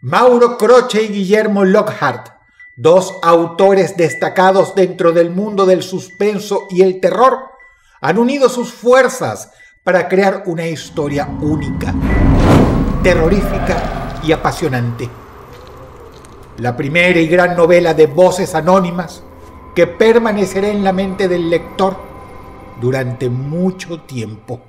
Mauro Croce y Guillermo Lockhart, dos autores destacados dentro del mundo del suspenso y el terror, han unido sus fuerzas para crear una historia única, terrorífica y apasionante. La primera y gran novela de voces anónimas que permanecerá en la mente del lector durante mucho tiempo.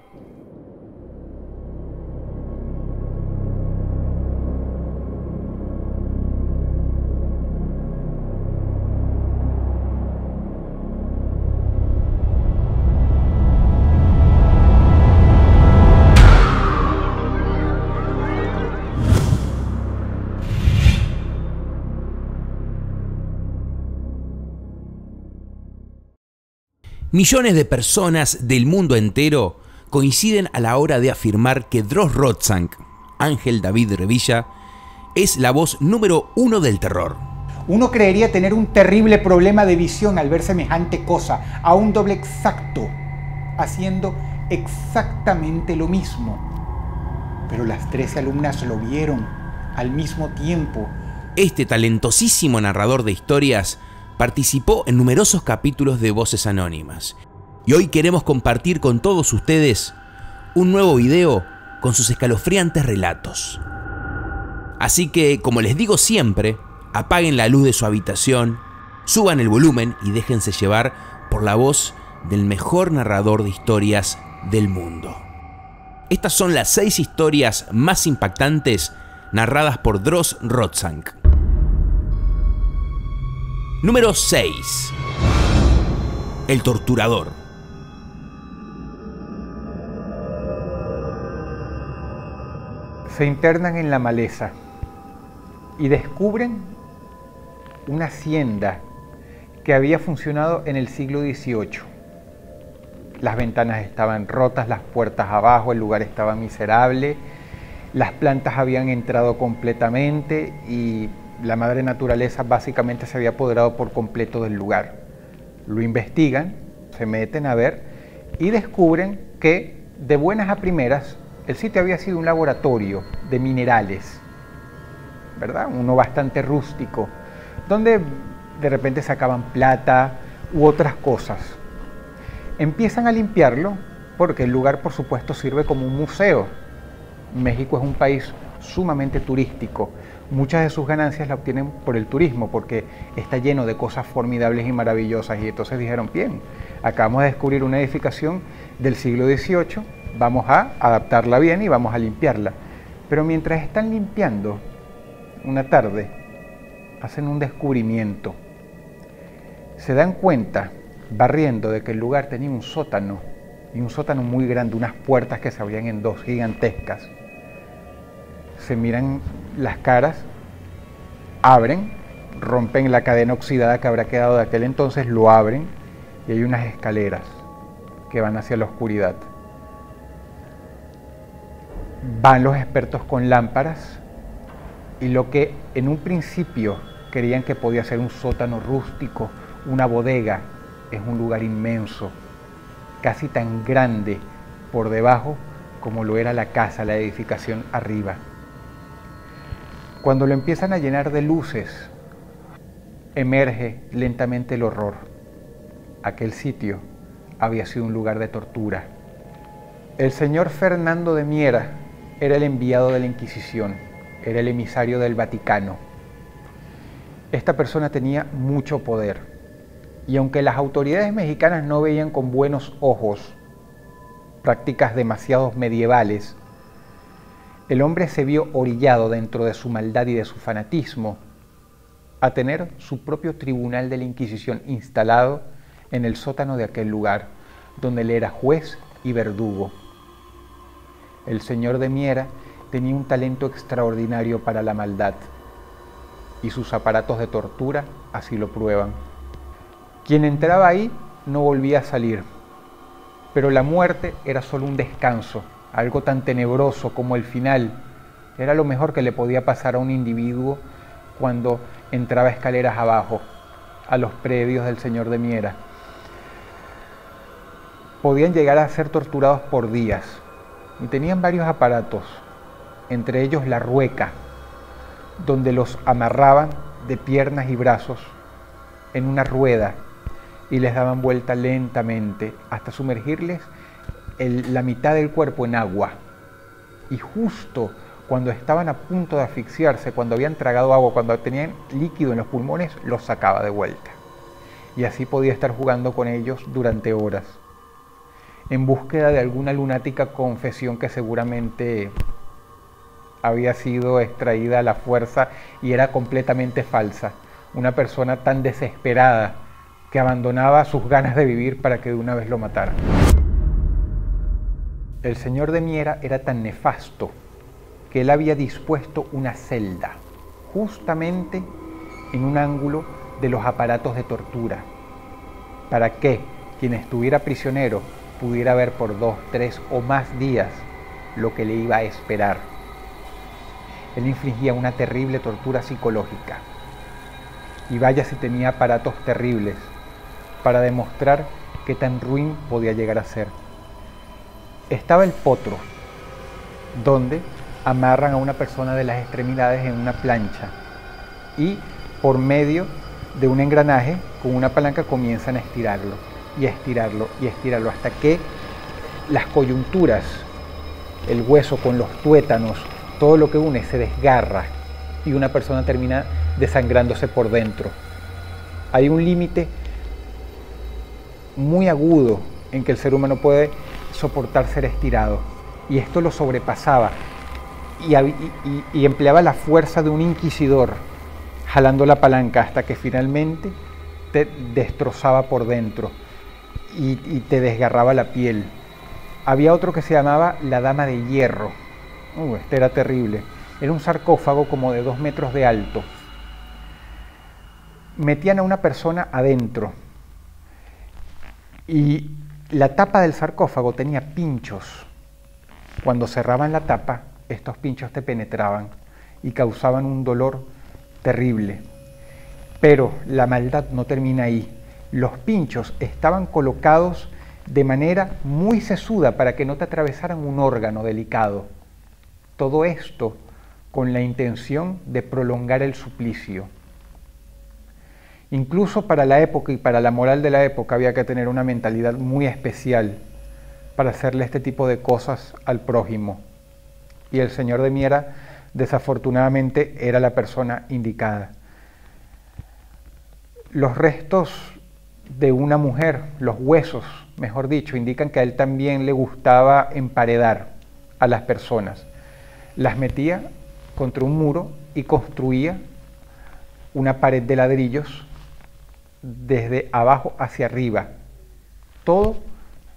Millones de personas del mundo entero coinciden a la hora de afirmar que Drost Rotzank, Ángel David Revilla, es la voz número uno del terror. Uno creería tener un terrible problema de visión al ver semejante cosa, a un doble exacto, haciendo exactamente lo mismo. Pero las 13 alumnas lo vieron al mismo tiempo. Este talentosísimo narrador de historias participó en numerosos capítulos de Voces Anónimas. Y hoy queremos compartir con todos ustedes un nuevo video con sus escalofriantes relatos. Así que, como les digo siempre, apaguen la luz de su habitación, suban el volumen y déjense llevar por la voz del mejor narrador de historias del mundo. Estas son las 6 historias más impactantes narradas por Drost Rotzank. Número 6. El torturador. Se internan en la maleza y descubren una hacienda que había funcionado en el siglo XVIII. Las ventanas estaban rotas, las puertas abajo, el lugar estaba miserable, las plantas habían entrado completamente y la madre naturaleza básicamente se había apoderado por completo del lugar. Lo investigan, se meten a ver y descubren que de buenas a primeras el sitio había sido un laboratorio de minerales, ¿verdad? Uno bastante rústico, donde de repente sacaban plata u otras cosas. Empiezan a limpiarlo porque el lugar, por supuesto, sirve como un museo. México es un país sumamente turístico. Muchas de sus ganancias la obtienen por el turismo, porque está lleno de cosas formidables y maravillosas. Y entonces dijeron, bien, acabamos de descubrir una edificación del siglo XVIII, vamos a adaptarla bien y vamos a limpiarla. Pero mientras están limpiando, una tarde, hacen un descubrimiento. Se dan cuenta, barriendo, de que el lugar tenía un sótano, y un sótano muy grande, unas puertas que se abrían en dos, gigantescas. Se miran las caras, abren, rompen la cadena oxidada que habrá quedado de aquel entonces, lo abren y hay unas escaleras que van hacia la oscuridad. Van los expertos con lámparas y lo que en un principio creían que podía ser un sótano rústico, una bodega, es un lugar inmenso, casi tan grande por debajo como lo era la casa, la edificación arriba. Cuando lo empiezan a llenar de luces, emerge lentamente el horror. Aquel sitio había sido un lugar de tortura. El señor Fernando de Miera era el enviado de la Inquisición, era el emisario del Vaticano. Esta persona tenía mucho poder, y aunque las autoridades mexicanas no veían con buenos ojos prácticas demasiado medievales, el hombre se vio orillado dentro de su maldad y de su fanatismo a tener su propio tribunal de la Inquisición instalado en el sótano de aquel lugar, donde él era juez y verdugo. El señor de Miera tenía un talento extraordinario para la maldad, y sus aparatos de tortura así lo prueban. Quien entraba ahí no volvía a salir, pero la muerte era solo un descanso. Algo tan tenebroso como el final era lo mejor que le podía pasar a un individuo cuando entraba escaleras abajo, a los predios del señor de Miera. Podían llegar a ser torturados por días y tenían varios aparatos, entre ellos la rueca, donde los amarraban de piernas y brazos en una rueda y les daban vuelta lentamente hasta sumergirles la mitad del cuerpo en agua. Y justo cuando estaban a punto de asfixiarse, cuando habían tragado agua, cuando tenían líquido en los pulmones, los sacaba de vuelta. Y así podía estar jugando con ellos durante horas, en búsqueda de alguna lunática confesión que seguramente había sido extraída a la fuerza y era completamente falsa. Una persona tan desesperada que abandonaba sus ganas de vivir para que de una vez lo mataran. El señor de Miera era tan nefasto que él había dispuesto una celda justamente en un ángulo de los aparatos de tortura, para que quien estuviera prisionero pudiera ver por 2, 3 o más días lo que le iba a esperar. Él infligía una terrible tortura psicológica, y vaya si tenía aparatos terribles para demostrar qué tan ruin podía llegar a ser. Estaba el potro, donde amarran a una persona de las extremidades en una plancha y por medio de un engranaje con una palanca comienzan a estirarlo y a estirarlo y a estirarlo hasta que las coyunturas, el hueso con los tuétanos, todo lo que une se desgarra y una persona termina desangrándose por dentro. Hay un límite muy agudo en que el ser humano puede soportar ser estirado, y esto lo sobrepasaba y empleaba la fuerza de un inquisidor jalando la palanca hasta que finalmente te destrozaba por dentro y te desgarraba la piel. Había otro que se llamaba la Dama de Hierro. Este era terrible. Era un sarcófago como de 2 metros de alto. Metían a una persona adentro y la tapa del sarcófago tenía pinchos. Cuando cerraban la tapa, estos pinchos te penetraban y causaban un dolor terrible. Pero la maldad no termina ahí. Los pinchos estaban colocados de manera muy sesuda para que no te atravesaran un órgano delicado. Todo esto con la intención de prolongar el suplicio. Incluso para la época y para la moral de la época había que tener una mentalidad muy especial para hacerle este tipo de cosas al prójimo. Y el señor de Miera, desafortunadamente, era la persona indicada. Los restos de una mujer, los huesos, mejor dicho, indican que a él también le gustaba emparedar a las personas. Las metía contra un muro y construía una pared de ladrillos desde abajo hacia arriba. Todo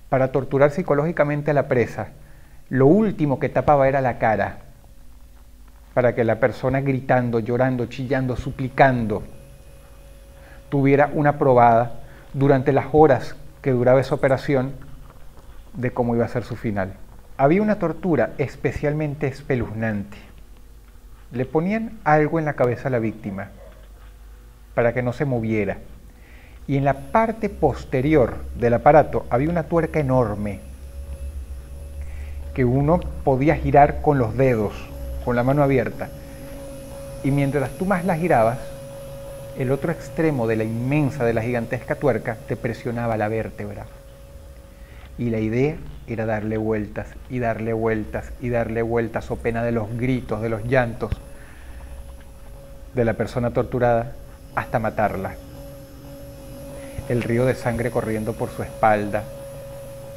para torturar psicológicamente a la presa. Lo último que tapaba era la cara, para que la persona gritando, llorando, chillando, suplicando, tuviera una probada durante las horas que duraba esa operación de cómo iba a ser su final. Había una tortura especialmente espeluznante. Le ponían algo en la cabeza a la víctima para que no se moviera. Y en la parte posterior del aparato había una tuerca enorme que uno podía girar con los dedos, con la mano abierta. Y mientras tú más la girabas, el otro extremo de la inmensa, de la gigantesca tuerca, te presionaba la vértebra. Y la idea era darle vueltas y darle vueltas y darle vueltas, o pena de los gritos, de los llantos de la persona torturada, hasta matarla. El río de sangre corriendo por su espalda,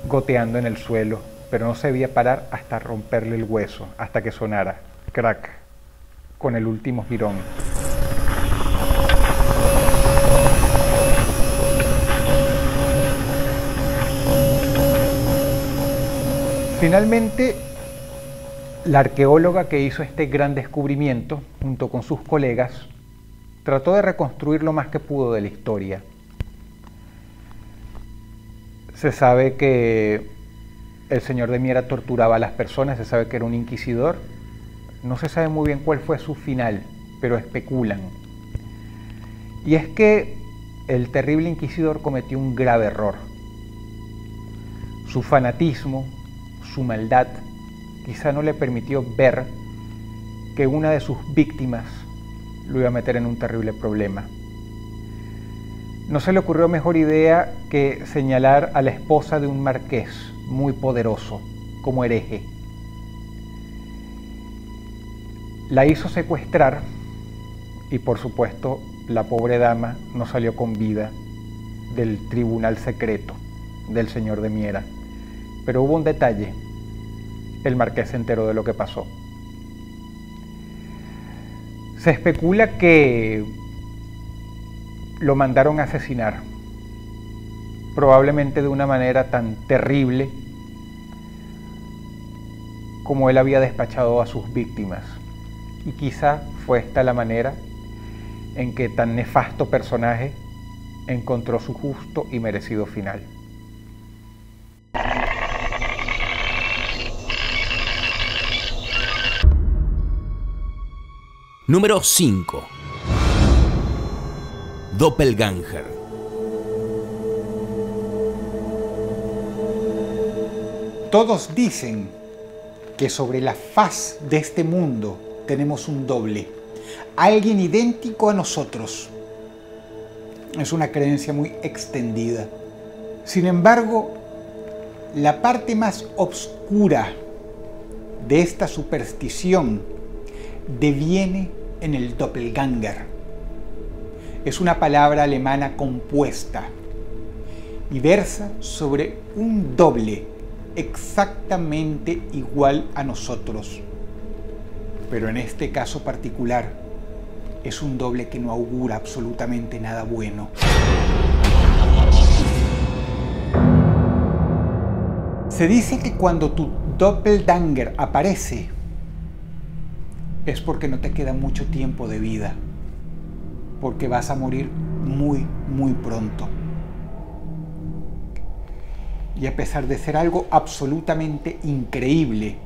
goteando en el suelo, pero no se debía parar hasta romperle el hueso, hasta que sonara crack con el último jirón. Finalmente, la arqueóloga que hizo este gran descubrimiento, junto con sus colegas, trató de reconstruir lo más que pudo de la historia. Se sabe que el señor de Miera torturaba a las personas, se sabe que era un inquisidor. No se sabe muy bien cuál fue su final, pero especulan. Y es que el terrible inquisidor cometió un grave error. Su fanatismo, su maldad, quizá no le permitió ver que una de sus víctimas lo iba a meter en un terrible problema. No se le ocurrió mejor idea que señalar a la esposa de un marqués muy poderoso como hereje. La hizo secuestrar y, por supuesto, la pobre dama no salió con vida del tribunal secreto del señor de Miera. Pero hubo un detalle: el marqués se enteró de lo que pasó. Se especula que lo mandaron a asesinar, probablemente de una manera tan terrible como él había despachado a sus víctimas. Y quizá fue esta la manera en que tan nefasto personaje encontró su justo y merecido final. Número 5. Doppelganger. Todos dicen que sobre la faz de este mundo tenemos un doble, alguien idéntico a nosotros. Es una creencia muy extendida. Sin embargo, la parte más oscura de esta superstición deviene en el doppelganger. Es una palabra alemana compuesta y versa sobre un doble exactamente igual a nosotros. Pero en este caso particular, es un doble que no augura absolutamente nada bueno. Se dice que cuando tu doppelganger aparece, es porque no te queda mucho tiempo de vida, porque vas a morir muy, muy pronto. Y a pesar de ser algo absolutamente increíble,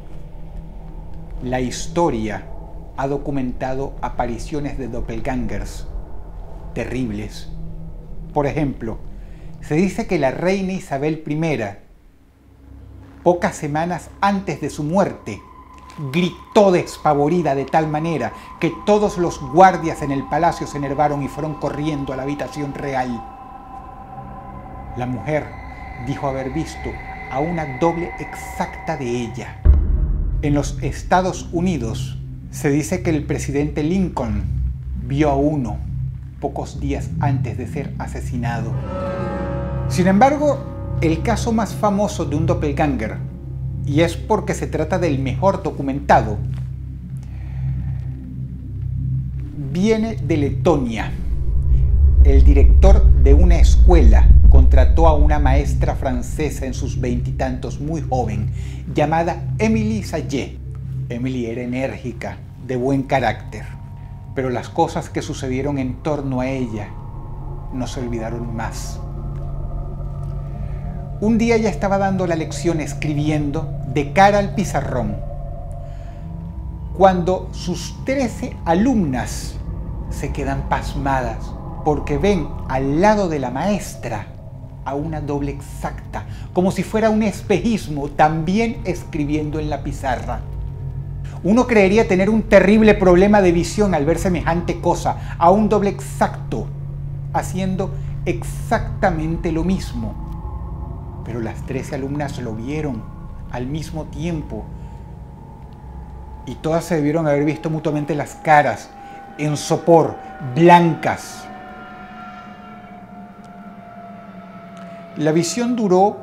la historia ha documentado apariciones de doppelgangers terribles. Por ejemplo, se dice que la reina Isabel I, pocas semanas antes de su muerte, gritó despavorida de tal manera que todos los guardias en el palacio se enervaron y fueron corriendo a la habitación real. La mujer dijo haber visto a una doble exacta de ella. En los Estados Unidos se dice que el presidente Lincoln vio a uno pocos días antes de ser asesinado. Sin embargo, el caso más famoso de un doppelganger, y es porque se trata del mejor documentado, viene de Letonia. El director de una escuela contrató a una maestra francesa en sus veintitantos, muy joven, llamada Émilie Saget. Émilie era enérgica, de buen carácter, pero las cosas que sucedieron en torno a ella no se olvidaron más. Un día ella estaba dando la lección escribiendo de cara al pizarrón, cuando sus 13 alumnas se quedan pasmadas porque ven al lado de la maestra a una doble exacta, como si fuera un espejismo, también escribiendo en la pizarra. Uno creería tener un terrible problema de visión al ver semejante cosa, a un doble exacto, haciendo exactamente lo mismo. Pero las 13 alumnas lo vieron al mismo tiempo y todas se debieron haber visto mutuamente las caras en sopor, blancas. La visión duró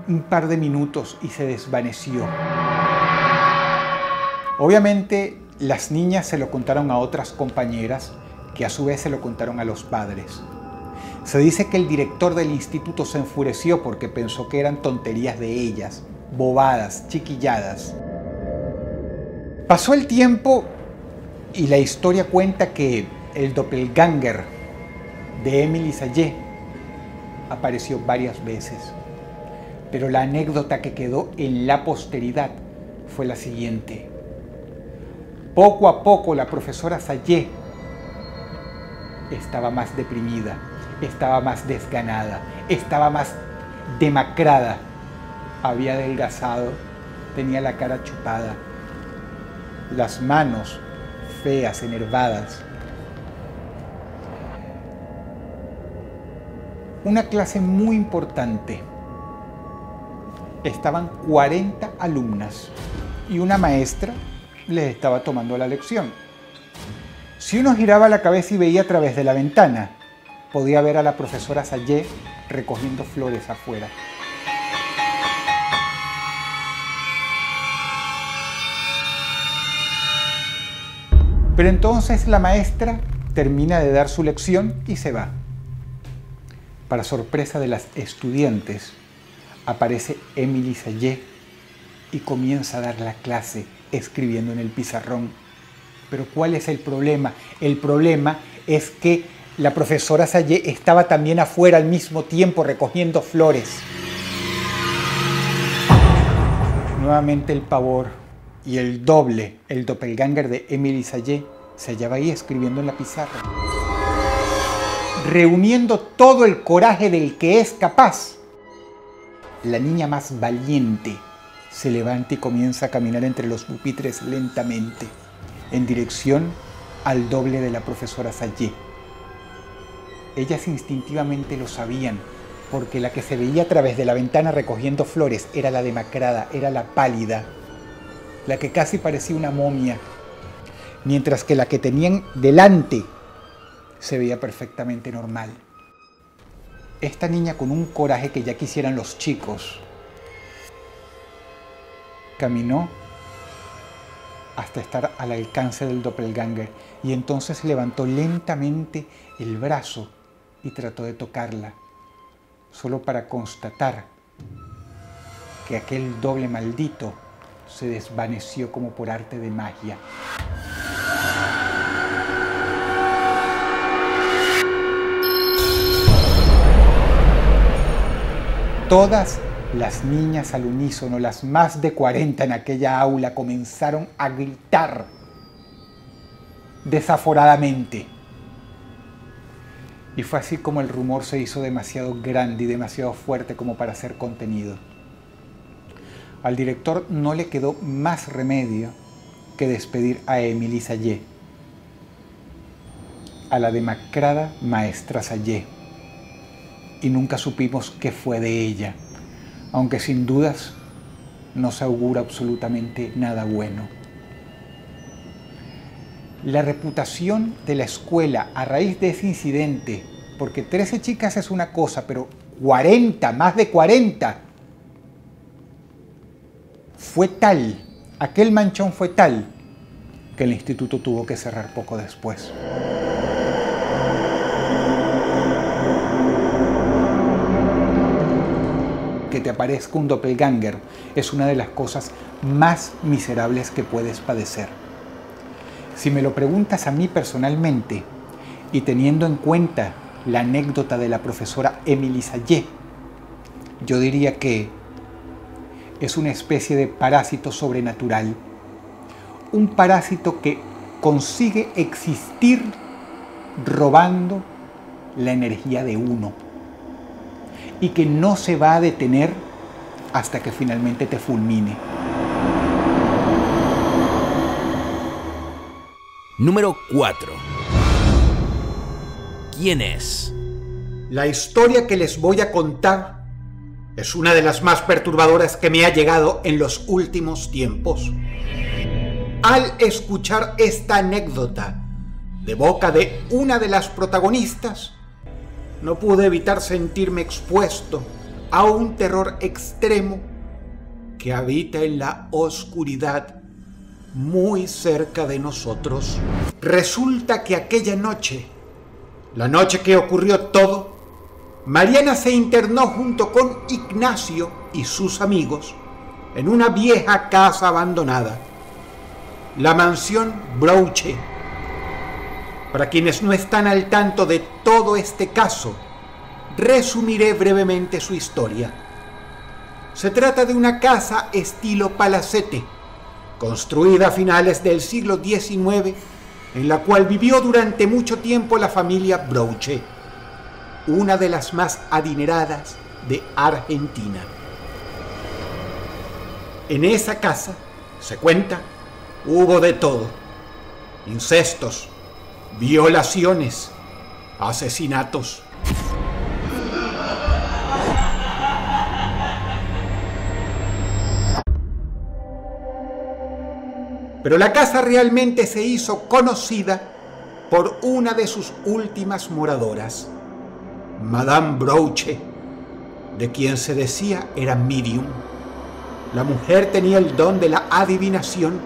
un par de minutos y se desvaneció. Obviamente, las niñas se lo contaron a otras compañeras, que a su vez se lo contaron a los padres. Se dice que el director del instituto se enfureció porque pensó que eran tonterías de ellas, bobadas, chiquilladas. Pasó el tiempo y la historia cuenta que el doppelganger de Émilie Saget apareció varias veces, pero la anécdota que quedó en la posteridad fue la siguiente. Poco a poco la profesora Saget estaba más deprimida, estaba más desganada, estaba más demacrada, había adelgazado, tenía la cara chupada, las manos feas, enervadas, Una clase muy importante. Estaban 40 alumnas y una maestra les estaba tomando la lección. Si uno giraba la cabeza y veía a través de la ventana, podía ver a la profesora Sayé recogiendo flores afuera. Pero entonces la maestra termina de dar su lección y se va. Para sorpresa de las estudiantes, aparece Emily Sayé y comienza a dar la clase escribiendo en el pizarrón. Pero ¿cuál es el problema? El problema es que la profesora Sayé estaba también afuera al mismo tiempo recogiendo flores. Nuevamente el pavor y el doppelganger de Emily Sayé se hallaba ahí escribiendo en la pizarra. Reuniendo todo el coraje del que es capaz, la niña más valiente se levanta y comienza a caminar entre los pupitres lentamente, en dirección al doble de la profesora Sayé. Ellas instintivamente lo sabían, porque la que se veía a través de la ventana recogiendo flores era la demacrada, era la pálida, la que casi parecía una momia, mientras que la que tenían delante se veía perfectamente normal. Esta niña, con un coraje que ya quisieran los chicos, caminó hasta estar al alcance del doppelganger y entonces levantó lentamente el brazo y trató de tocarla, solo para constatar que aquel doble maldito se desvaneció como por arte de magia. Todas las niñas al unísono, las más de 40 en aquella aula, comenzaron a gritar desaforadamente. Y fue así como el rumor se hizo demasiado grande y demasiado fuerte como para ser contenido. Al director no le quedó más remedio que despedir a Emily Sayé, a la demacrada maestra Sayé. Y nunca supimos qué fue de ella, aunque sin dudas no se augura absolutamente nada bueno. La reputación de la escuela a raíz de ese incidente, porque 13 chicas es una cosa, pero 40, más de 40, fue tal, aquel manchón fue tal, que el instituto tuvo que cerrar poco después. Que te aparezca un doppelganger es una de las cosas más miserables que puedes padecer. Si me lo preguntas a mí personalmente, y teniendo en cuenta la anécdota de la profesora Emily Sayé, yo diría que es una especie de parásito sobrenatural, un parásito que consigue existir robando la energía de uno y que no se va a detener hasta que finalmente te fulmine. Número 4. ¿Quién es? La historia que les voy a contar es una de las más perturbadoras que me ha llegado en los últimos tiempos. Al escuchar esta anécdota de boca de una de las protagonistas, no pude evitar sentirme expuesto a un terror extremo que habita en la oscuridad muy cerca de nosotros. Resulta que aquella noche, la noche que ocurrió todo, Mariana se internó junto con Ignacio y sus amigos en una vieja casa abandonada, la mansión Brouchet. Para quienes no están al tanto de todo este caso, resumiré brevemente su historia. Se trata de una casa estilo palacete, construida a finales del siglo XIX, en la cual vivió durante mucho tiempo la familia Brouchet, una de las más adineradas de Argentina. En esa casa, se cuenta, hubo de todo: incestos, violaciones, asesinatos. Pero la casa realmente se hizo conocida por una de sus últimas moradoras, Madame Brouche, de quien se decía era medium. La mujer tenía el don de la adivinación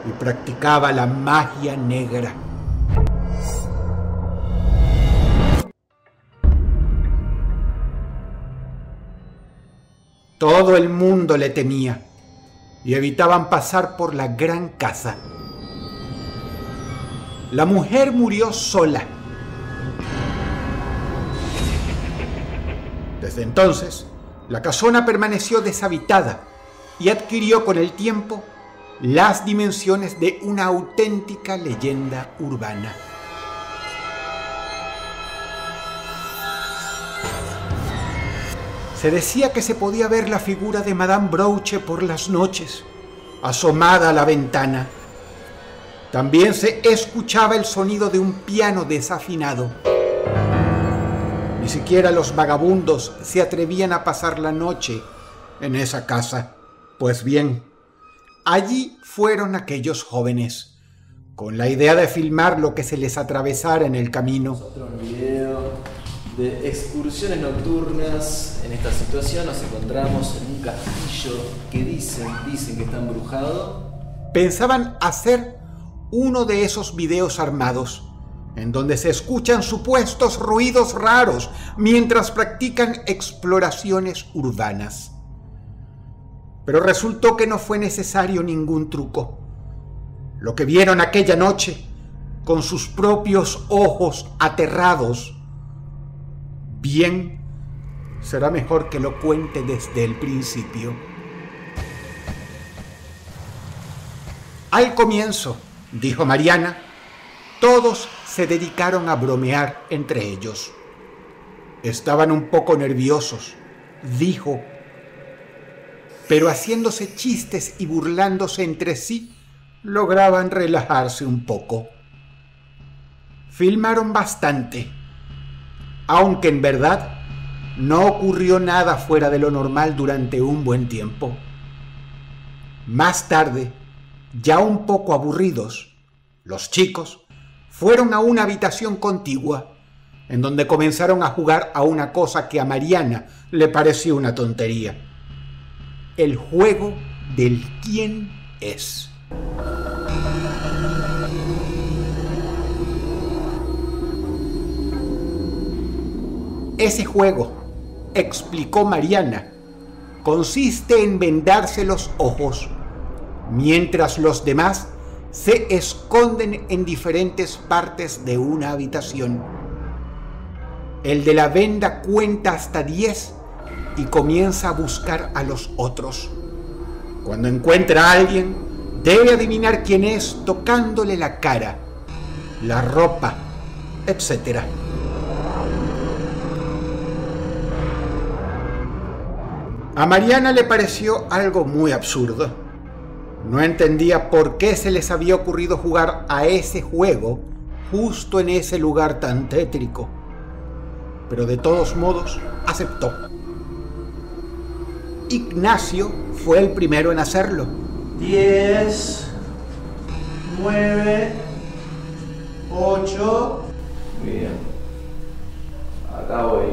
y practicaba la magia negra. Todo el mundo le temía y evitaban pasar por la gran casa. La mujer murió sola. Desde entonces, la casona permaneció deshabitada y adquirió con el tiempo las dimensiones de una auténtica leyenda urbana. Se decía que se podía ver la figura de Madame Brouche por las noches, asomada a la ventana. También se escuchaba el sonido de un piano desafinado. Ni siquiera los vagabundos se atrevían a pasar la noche en esa casa. Pues bien, allí fueron aquellos jóvenes, con la idea de filmar lo que se les atravesara en el camino. Otro video de excursiones nocturnas. En esta situación nos encontramos en un castillo que dicen que está embrujado. Pensaban hacer uno de esos videos armados, en donde se escuchan supuestos ruidos raros mientras practican exploraciones urbanas. Pero resultó que no fue necesario ningún truco. Lo que vieron aquella noche, con sus propios ojos aterrados, bien, será mejor que lo cuente desde el principio. Al comienzo, dijo Mariana, todos se dedicaron a bromear entre ellos. Estaban un poco nerviosos, dijo, pero haciéndose chistes y burlándose entre sí, lograban relajarse un poco. Filmaron bastante, aunque en verdad no ocurrió nada fuera de lo normal durante un buen tiempo. Más tarde, ya un poco aburridos, los chicos fueron a una habitación contigua, en donde comenzaron a jugar a una cosa que a Mariana le pareció una tontería: el juego del quién es. Ese juego, explicó Mariana, consiste en vendarse los ojos, mientras los demás se esconden en diferentes partes de una habitación. El de la venda cuenta hasta 10 y comienza a buscar a los otros. Cuando encuentra a alguien, debe adivinar quién es tocándole la cara, la ropa, etc. A Mariana le pareció algo muy absurdo. No entendía por qué se les había ocurrido jugar a ese juego justo en ese lugar tan tétrico. Pero de todos modos aceptó. Ignacio fue el primero en hacerlo. 10, 9, 8. Bien. Acá voy.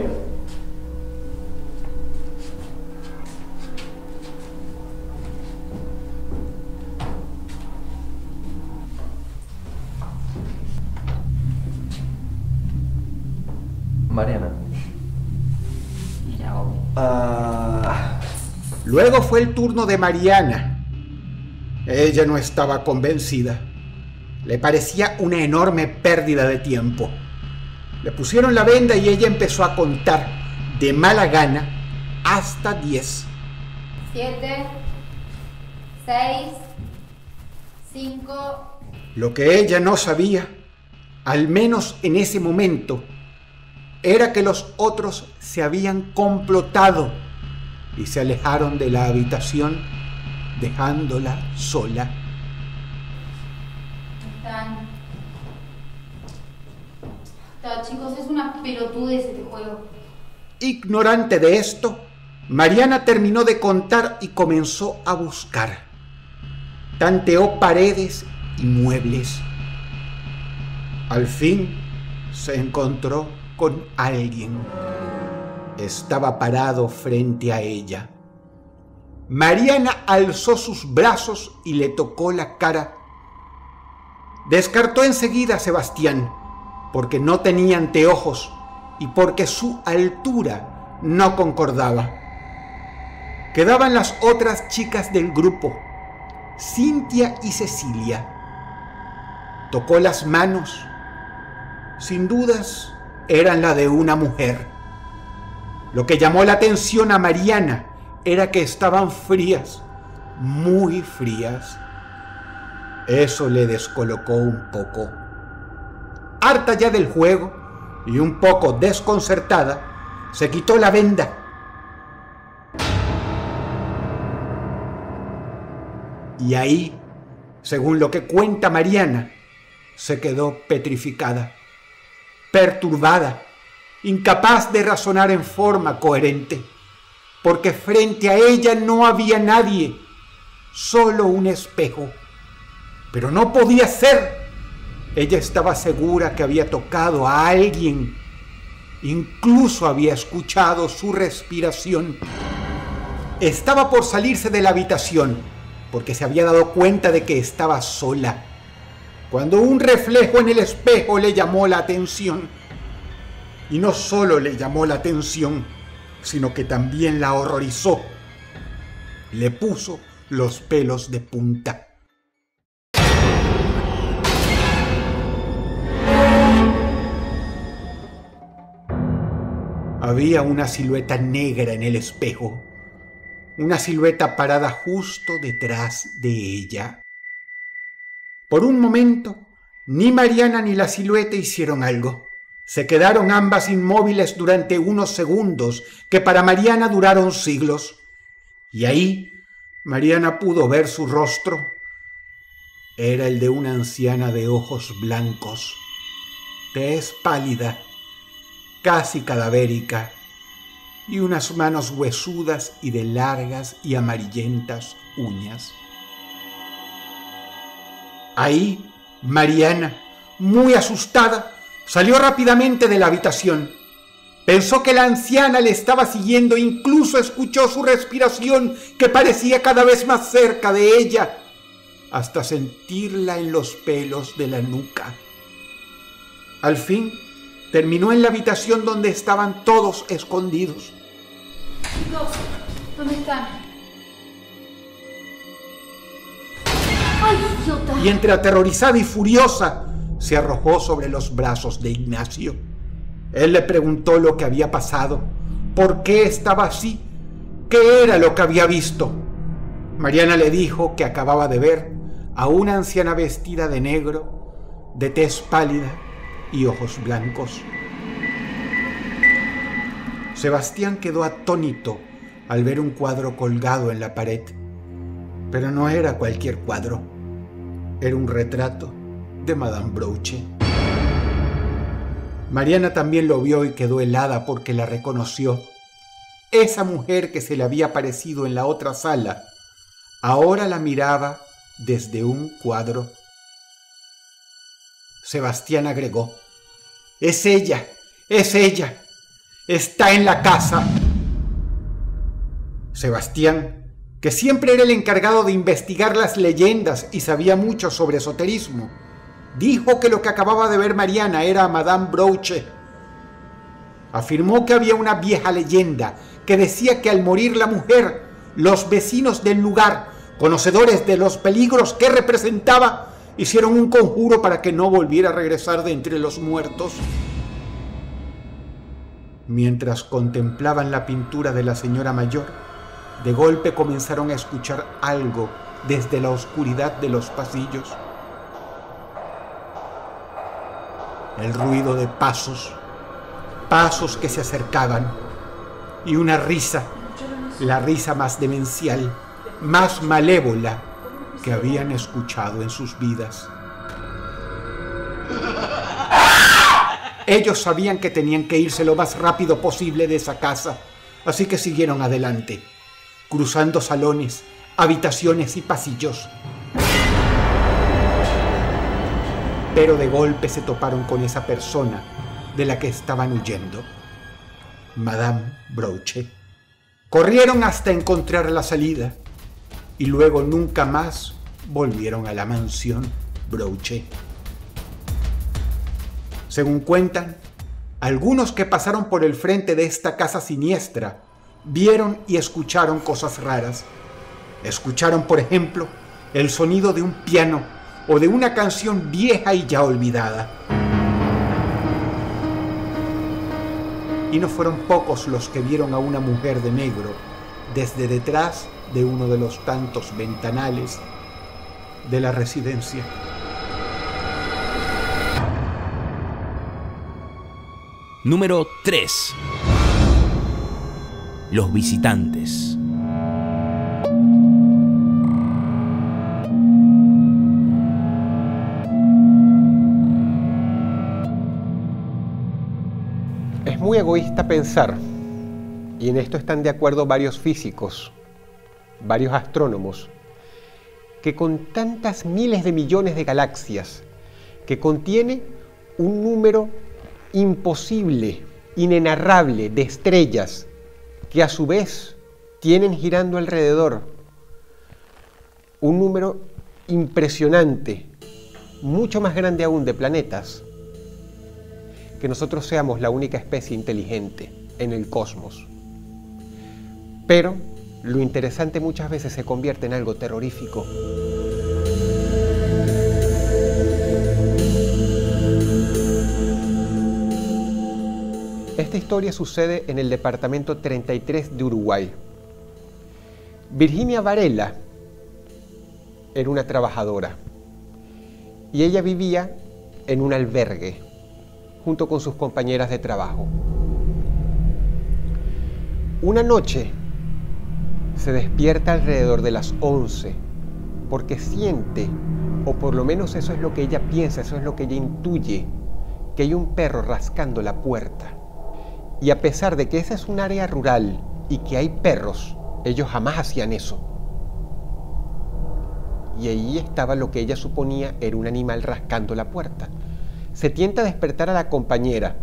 Mariana. Luego fue el turno de Mariana. Ella no estaba convencida. Le parecía una enorme pérdida de tiempo. Le pusieron la venda y ella empezó a contar de mala gana hasta 10. 7, 6, 5. Lo que ella no sabía, al menos en ese momento, era que los otros se habían complotado y se alejaron de la habitación, dejándola sola. Chicos, es una pelotudez este juego. Ignorante de esto, Mariana terminó de contar y comenzó a buscar. tanteó paredes y muebles. Al fin se encontró con alguien. Estaba parado frente a ella. Mariana alzó sus brazos y le tocó la cara. Descartó enseguida a Sebastián, porque no tenía anteojos y porque su altura no concordaba. Quedaban las otras chicas del grupo, Cintia y Cecilia. Tocó las manos. Sin dudas, eran la de una mujer. Lo que llamó la atención a Mariana era que estaban frías, muy frías. Eso le descolocó un poco. Harta ya del juego y un poco desconcertada, se quitó la venda. Y ahí, según lo que cuenta Mariana, se quedó petrificada, perturbada, incapaz de razonar en forma coherente, porque frente a ella no había nadie, solo un espejo. Pero no podía ser. Ella estaba segura que había tocado a alguien, incluso había escuchado su respiración. Estaba por salirse de la habitación, porque se había dado cuenta de que estaba sola, cuando un reflejo en el espejo le llamó la atención. Y no solo le llamó la atención, sino que también la horrorizó. Le puso los pelos de punta. Había una silueta negra en el espejo, una silueta parada justo detrás de ella. Por un momento, ni Mariana ni la silueta hicieron algo. Se quedaron ambas inmóviles durante unos segundos que para Mariana duraron siglos. Y ahí Mariana pudo ver su rostro. Era el de una anciana de ojos blancos, tez pálida, casi cadavérica, y unas manos huesudas y de largas y amarillentas uñas. Ahí Mariana, muy asustada, salió rápidamente de la habitación. Pensó que la anciana le estaba siguiendo, incluso escuchó su respiración que parecía cada vez más cerca de ella, hasta sentirla en los pelos de la nuca. Al fin, terminó en la habitación donde estaban todos escondidos. Chicos, ¿dónde están? ¡Ay, idiota! Y entre aterrorizada y furiosa, se arrojó sobre los brazos de Ignacio. Él le preguntó lo que había pasado, por qué estaba así, qué era lo que había visto. Mariana le dijo que acababa de ver a una anciana vestida de negro, de tez pálida y ojos blancos. Sebastián quedó atónito al ver un cuadro colgado en la pared, pero no era cualquier cuadro, era un retrato de Madame Brouchet. Mariana también lo vio y quedó helada porque la reconoció. Esa mujer que se le había aparecido en la otra sala, ahora la miraba desde un cuadro. Sebastián agregó: es ella, está en la casa. Sebastián, que siempre era el encargado de investigar las leyendas y sabía mucho sobre esoterismo, dijo que lo que acababa de ver Mariana era a Madame Brouchet. Afirmó que había una vieja leyenda que decía que al morir la mujer, los vecinos del lugar, conocedores de los peligros que representaba, hicieron un conjuro para que no volviera a regresar de entre los muertos. Mientras contemplaban la pintura de la señora mayor, de golpe comenzaron a escuchar algo desde la oscuridad de los pasillos. El ruido de pasos que se acercaban, y una risa, la risa más demencial, más malévola que habían escuchado en sus vidas. Ellos sabían que tenían que irse lo más rápido posible de esa casa, así que siguieron adelante, cruzando salones, habitaciones y pasillos. pero de golpe se toparon con esa persona de la que estaban huyendo, Madame Brouchet. Corrieron hasta encontrar la salida y luego nunca más volvieron a la mansión Brouchet. Según cuentan, algunos que pasaron por el frente de esta casa siniestra vieron y escucharon cosas raras. Escucharon, por ejemplo, el sonido de un piano o de una canción vieja y ya olvidada. Y no fueron pocos los que vieron a una mujer de negro desde detrás de uno de los tantos ventanales de la residencia. Número 3. Los visitantes. Es muy egoísta pensar, y en esto están de acuerdo varios físicos, varios astrónomos, que con tantas miles de millones de galaxias, que contiene un número imposible, inenarrable de estrellas, que a su vez tienen girando alrededor un número impresionante, mucho más grande aún de planetas, que nosotros seamos la única especie inteligente en el cosmos. Pero lo interesante muchas veces se convierte en algo terrorífico. Esta historia sucede en el departamento 33 de Uruguay. Virginia Varela era una trabajadora y ella vivía en un albergue junto con sus compañeras de trabajo. Una noche se despierta alrededor de las 11 porque siente, o por lo menos eso es lo que ella piensa, eso es lo que ella intuye, que hay un perro rascando la puerta. Y a pesar de que esa es un área rural y que hay perros, ellos jamás hacían eso. Y ahí estaba lo que ella suponía era un animal rascando la puerta. Se tienta a despertar a la compañera,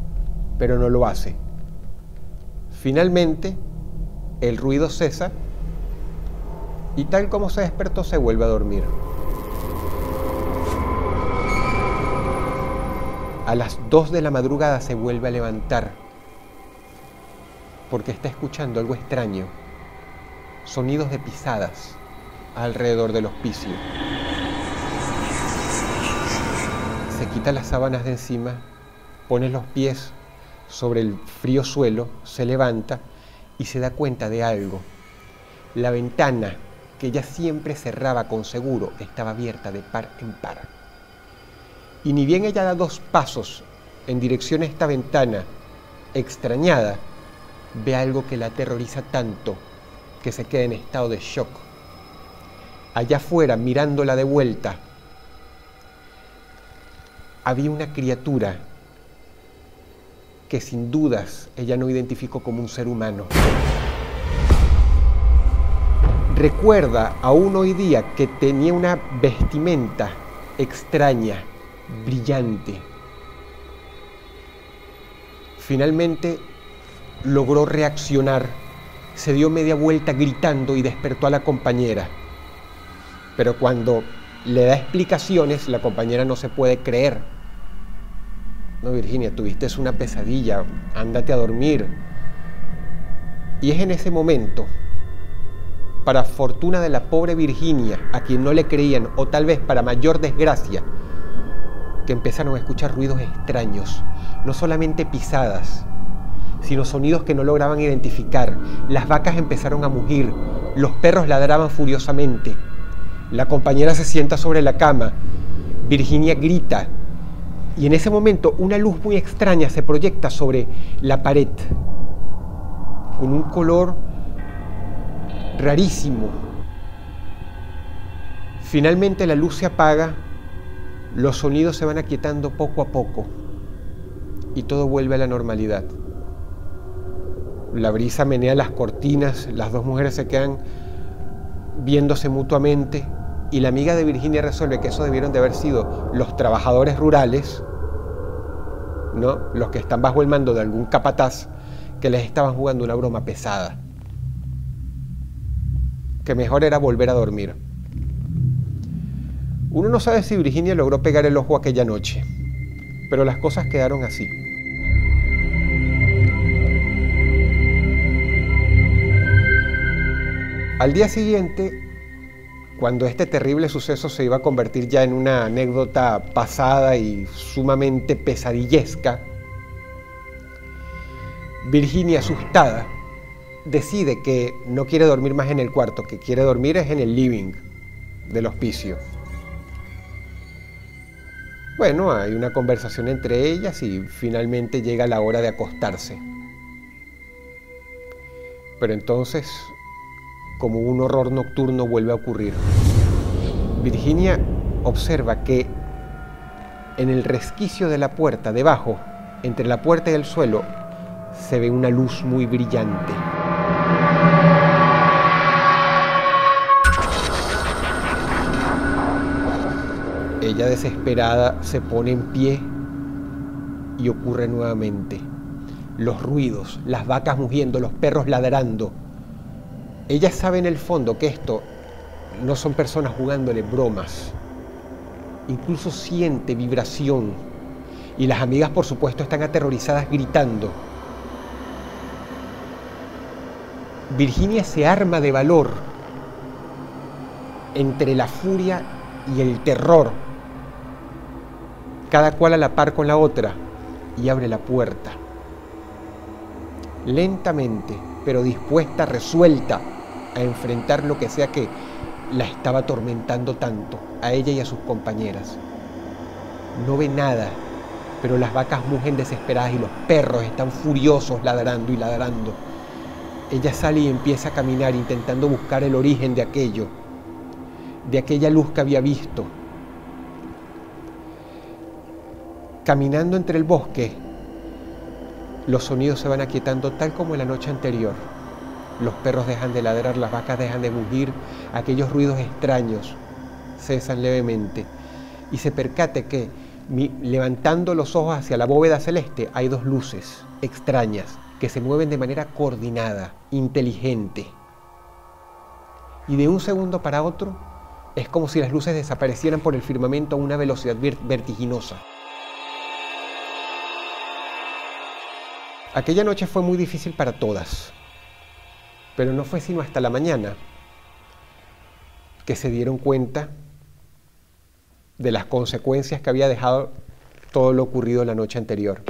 pero no lo hace. Finalmente, el ruido cesa y tal como se despertó se vuelve a dormir. A las 2 de la madrugada se vuelve a levantar porque está escuchando algo extraño, sonidos de pisadas alrededor del hospicio. Se quita las sábanas de encima, pone los pies sobre el frío suelo, se levanta y se da cuenta de algo. La ventana que ella siempre cerraba con seguro estaba abierta de par en par. Y ni bien ella da 2 pasos en dirección a esta ventana, extrañada, ve algo que la aterroriza tanto que se queda en estado de shock. Allá afuera, mirándola de vuelta, había una criatura que sin dudas ella no identificó como un ser humano. Recuerda aún hoy día que tenía una vestimenta extraña, brillante. Finalmente logró reaccionar, se dio media vuelta gritando y despertó a la compañera. Pero cuando le da explicaciones, la compañera no se puede creer. No, Virginia, tuviste una pesadilla, ándate a dormir. Y es en ese momento, para fortuna de la pobre Virginia, a quien no le creían, o tal vez para mayor desgracia, que empezaron a escuchar ruidos extraños, no solamente pisadas, sino sonidos que no lograban identificar. Las vacas empezaron a mugir, los perros ladraban furiosamente. La compañera se sienta sobre la cama, Virginia grita, y en ese momento una luz muy extraña se proyecta sobre la pared, con un color rarísimo. Finalmente la luz se apaga, los sonidos se van aquietando poco a poco, y todo vuelve a la normalidad. La brisa menea las cortinas, las 2 mujeres se quedan viéndose mutuamente, y la amiga de Virginia resuelve que eso debieron de haber sido los trabajadores rurales, ¿no? Los que están bajo el mando de algún capataz que les estaban jugando una broma pesada. Que mejor era volver a dormir. Uno no sabe si Virginia logró pegar el ojo aquella noche, pero las cosas quedaron así. Al día siguiente, cuando este terrible suceso se iba a convertir ya en una anécdota pasada y sumamente pesadillesca, Virginia, asustada, decide que no quiere dormir más en el cuarto, que quiere dormir es en el living del hospicio. Bueno, hay una conversación entre ellas y finalmente llega la hora de acostarse. Pero entonces, como un horror nocturno vuelve a ocurrir. Virginia observa que en el resquicio de la puerta, debajo, entre la puerta y el suelo, se ve una luz muy brillante. Ella, desesperada, se pone en pie y ocurre nuevamente. Los ruidos, las vacas mugiendo, los perros ladrando. Ella sabe en el fondo que esto no son personas jugándole bromas. Incluso siente vibración. Y las amigas, por supuesto, están aterrorizadas gritando. Virginia se arma de valor entre la furia y el terror, cada cual a la par con la otra, y abre la puerta. Lentamente, pero dispuesta, resuelta a enfrentar lo que sea que la estaba atormentando tanto, a ella y a sus compañeras. No ve nada, pero las vacas mugen desesperadas y los perros están furiosos ladrando y ladrando. Ella sale y empieza a caminar intentando buscar el origen de aquello, de aquella luz que había visto. Caminando entre el bosque, los sonidos se van aquietando tal como en la noche anterior. Los perros dejan de ladrar, las vacas dejan de mugir, aquellos ruidos extraños cesan levemente y se percate que, levantando los ojos hacia la bóveda celeste, hay dos luces extrañas que se mueven de manera coordinada, inteligente. Y de un segundo para otro, es como si las luces desaparecieran por el firmamento a una velocidad vertiginosa. Aquella noche fue muy difícil para todas, pero no fue sino hasta la mañana que se dieron cuenta de las consecuencias que había dejado todo lo ocurrido la noche anterior.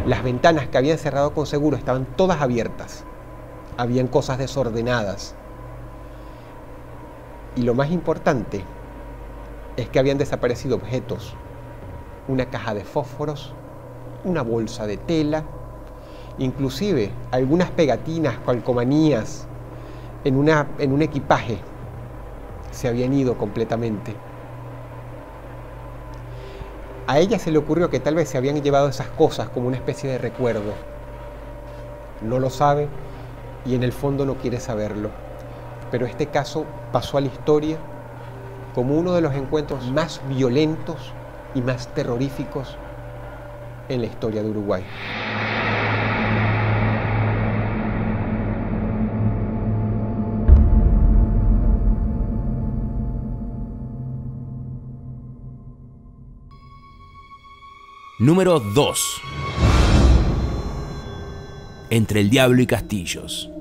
Las ventanas que habían cerrado con seguro estaban todas abiertas, habían cosas desordenadas. Y lo más importante es que habían desaparecido objetos, una caja de fósforos, una bolsa de tela, inclusive algunas pegatinas, calcomanías en un equipaje se habían ido completamente. A ella se le ocurrió que tal vez se habían llevado esas cosas como una especie de recuerdo. No lo sabe y en el fondo no quiere saberlo. Pero este caso pasó a la historia como uno de los encuentros más violentos y más terroríficos en la historia de Uruguay. Número 2. Entre el diablo y castillos.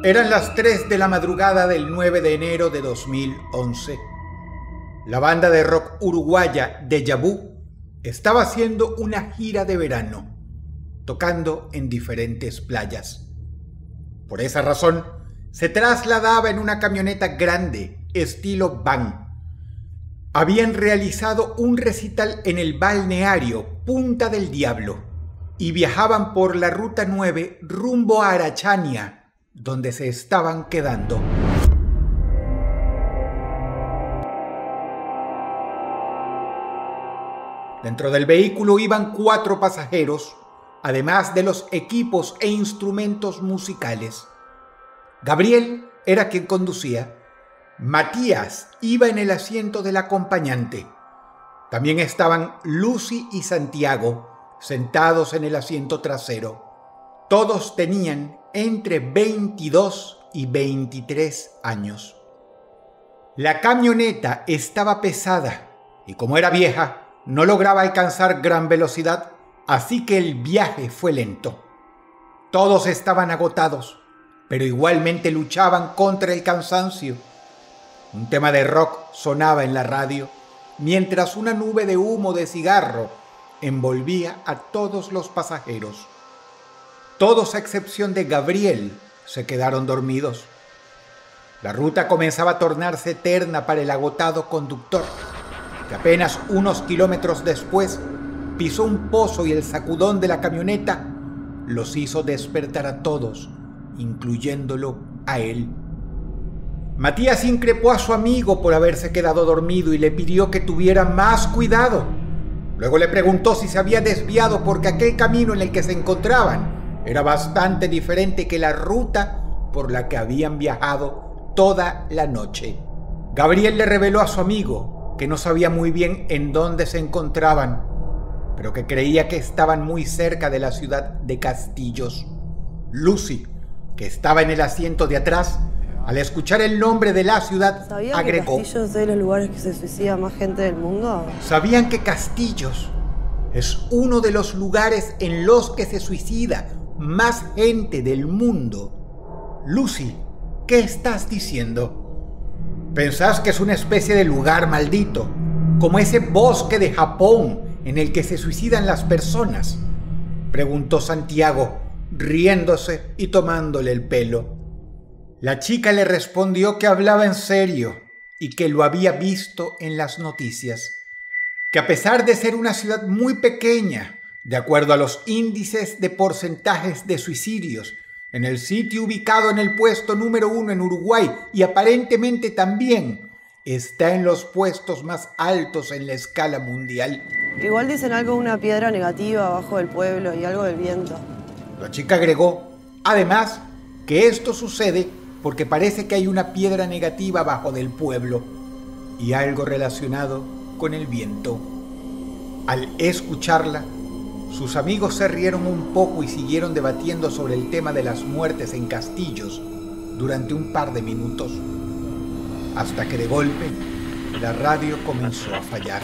Eran las 3 de la madrugada del 9 de enero de 2011. La banda de rock uruguaya Déjà Vu estaba haciendo una gira de verano, tocando en diferentes playas. Por esa razón, se trasladaba en una camioneta grande, estilo van. Habían realizado un recital en el balneario Punta del Diablo y viajaban por la Ruta 9 rumbo a Arachania, donde se estaban quedando. Dentro del vehículo iban 4 pasajeros, además de los equipos e instrumentos musicales. Gabriel era quien conducía. Matías iba en el asiento del acompañante. También estaban Lucy y Santiago sentados en el asiento trasero. Todos tenían entre 22 y 23 años. La camioneta estaba pesada y como era vieja, no lograba alcanzar gran velocidad, así que el viaje fue lento. Todos estaban agotados, pero igualmente luchaban contra el cansancio. Un tema de rock sonaba en la radio, mientras una nube de humo de cigarro envolvía a todos los pasajeros. Todos a excepción de Gabriel se quedaron dormidos. La ruta comenzaba a tornarse eterna para el agotado conductor, que apenas unos kilómetros después pisó un pozo y el sacudón de la camioneta los hizo despertar a todos, incluyéndolo a él. Matías increpó a su amigo por haberse quedado dormido y le pidió que tuviera más cuidado. Luego le preguntó si se había desviado porque aquel camino en el que se encontraban era bastante diferente que la ruta por la que habían viajado toda la noche. Gabriel le reveló a su amigo que no sabía muy bien en dónde se encontraban, pero que creía que estaban muy cerca de la ciudad de Castillos. Lucy, que estaba en el asiento de atrás, al escuchar el nombre de la ciudad, agregó: ¿Sabían que Castillos es de los lugares que se suicida más gente del mundo? ¿Sabían que Castillos es uno de los lugares en los que se suicida más gente del mundo? Lucy, ¿qué estás diciendo? ¿Pensás que es una especie de lugar maldito, como ese bosque de Japón en el que se suicidan las personas?, preguntó Santiago, riéndose y tomándole el pelo. La chica le respondió que hablaba en serio y que lo había visto en las noticias, que a pesar de ser una ciudad muy pequeña, de acuerdo a los índices de porcentajes de suicidios, en el sitio ubicado en el puesto número 1 en Uruguay y aparentemente también está en los puestos más altos en la escala mundial. Igual dicen algo de una piedra negativa abajo del pueblo y algo del viento. La chica agregó, además, que esto sucede porque parece que hay una piedra negativa abajo del pueblo y algo relacionado con el viento. Al escucharla, sus amigos se rieron un poco y siguieron debatiendo sobre el tema de las muertes en Castillos durante un par de minutos, hasta que de golpe la radio comenzó a fallar.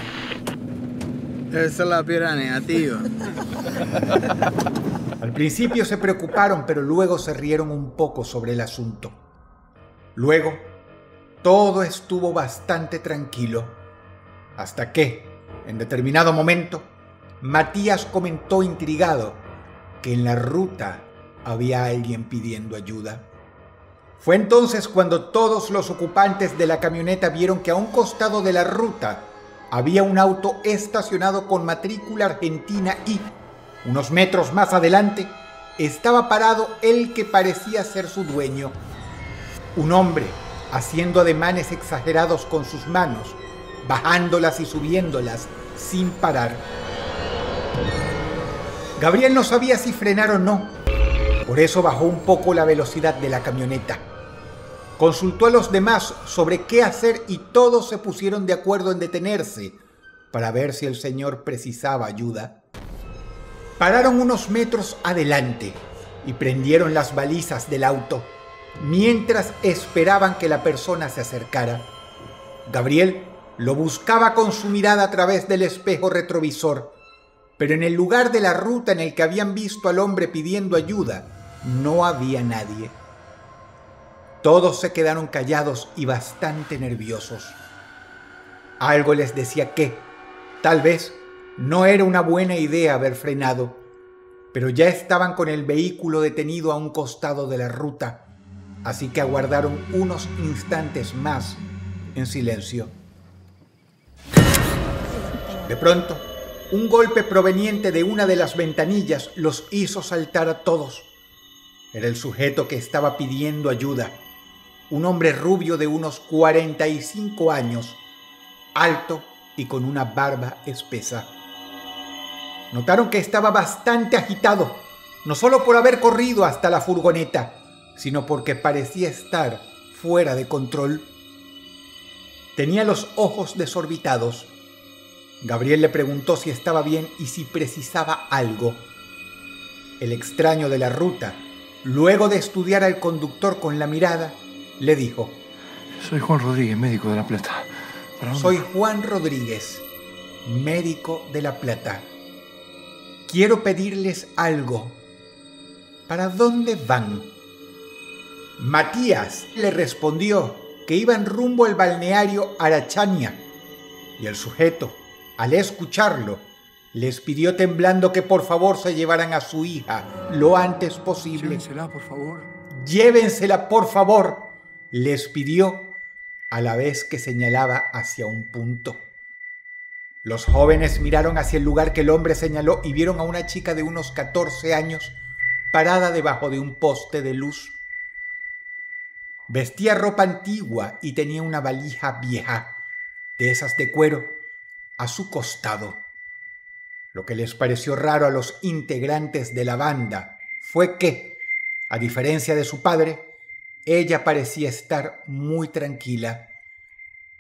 Esa es la piedra negativa. Al principio se preocuparon, pero luego se rieron un poco sobre el asunto. Luego, todo estuvo bastante tranquilo, hasta que, en determinado momento, Matías comentó intrigado que en la ruta había alguien pidiendo ayuda. Fue entonces cuando todos los ocupantes de la camioneta vieron que a un costado de la ruta había un auto estacionado con matrícula argentina y, unos metros más adelante, estaba parado el que parecía ser su dueño. Un hombre haciendo ademanes exagerados con sus manos, bajándolas y subiéndolas sin parar. Gabriel no sabía si frenar o no, por eso bajó un poco la velocidad de la camioneta. Consultó a los demás sobre qué hacer y todos se pusieron de acuerdo en detenerse para ver si el señor precisaba ayuda. Pararon unos metros adelante y prendieron las balizas del auto mientras esperaban que la persona se acercara. Gabriel lo buscaba con su mirada a través del espejo retrovisor, pero en el lugar de la ruta en el que habían visto al hombre pidiendo ayuda, no había nadie. Todos se quedaron callados y bastante nerviosos. Algo les decía que, tal vez, no era una buena idea haber frenado, pero ya estaban con el vehículo detenido a un costado de la ruta, así que aguardaron unos instantes más en silencio. De pronto, un golpe proveniente de una de las ventanillas los hizo saltar a todos. Era el sujeto que estaba pidiendo ayuda, un hombre rubio de unos 45 años, alto y con una barba espesa. Notaron que estaba bastante agitado, no solo por haber corrido hasta la furgoneta, sino porque parecía estar fuera de control. Tenía los ojos desorbitados. Gabriel le preguntó si estaba bien y si precisaba algo. El extraño de la ruta, luego de estudiar al conductor con la mirada, le dijo: Soy Juan Rodríguez, médico de La Plata. Soy Juan Rodríguez, médico de La Plata. Quiero pedirles algo. ¿Para dónde van? Matías le respondió que iban rumbo al balneario Arachania, y el sujeto, al escucharlo, les pidió temblando que por favor se llevaran a su hija lo antes posible. Llévensela, por favor. Llévensela, por favor, les pidió, a la vez que señalaba hacia un punto. Los jóvenes miraron hacia el lugar que el hombre señaló y vieron a una chica de unos 14 años parada debajo de un poste de luz. Vestía ropa antigua y tenía una valija vieja, de esas de cuero, a su costado. Lo que les pareció raro a los integrantes de la banda fue que, a diferencia de su padre, ella parecía estar muy tranquila,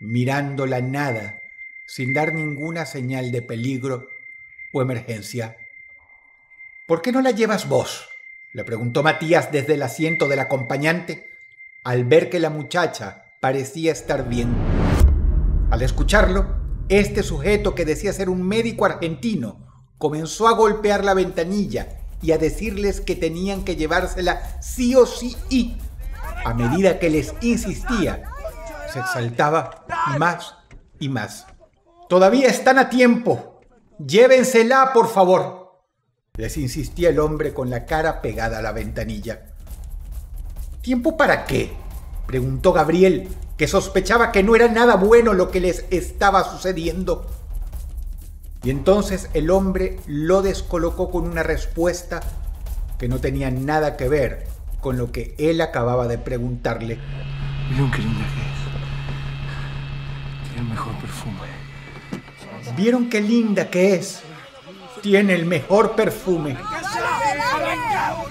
mirando la nada, sin dar ninguna señal de peligro o emergencia. ¿Por qué no la llevas vos?, le preguntó Matías desde el asiento del acompañante, al ver que la muchacha parecía estar bien. Al escucharlo, este sujeto, que decía ser un médico argentino, comenzó a golpear la ventanilla y a decirles que tenían que llevársela sí o sí, y a medida que les insistía, se exaltaba más y más. «Todavía están a tiempo. Llévensela, por favor», les insistía el hombre con la cara pegada a la ventanilla. «¿Tiempo para qué?», preguntó Gabriel, que sospechaba que no era nada bueno lo que les estaba sucediendo. Y entonces el hombre lo descolocó con una respuesta que no tenía nada que ver con lo que él acababa de preguntarle. ¿Vieron qué linda que es? Tiene el mejor perfume. ¿Vieron qué linda que es? Tiene el mejor perfume.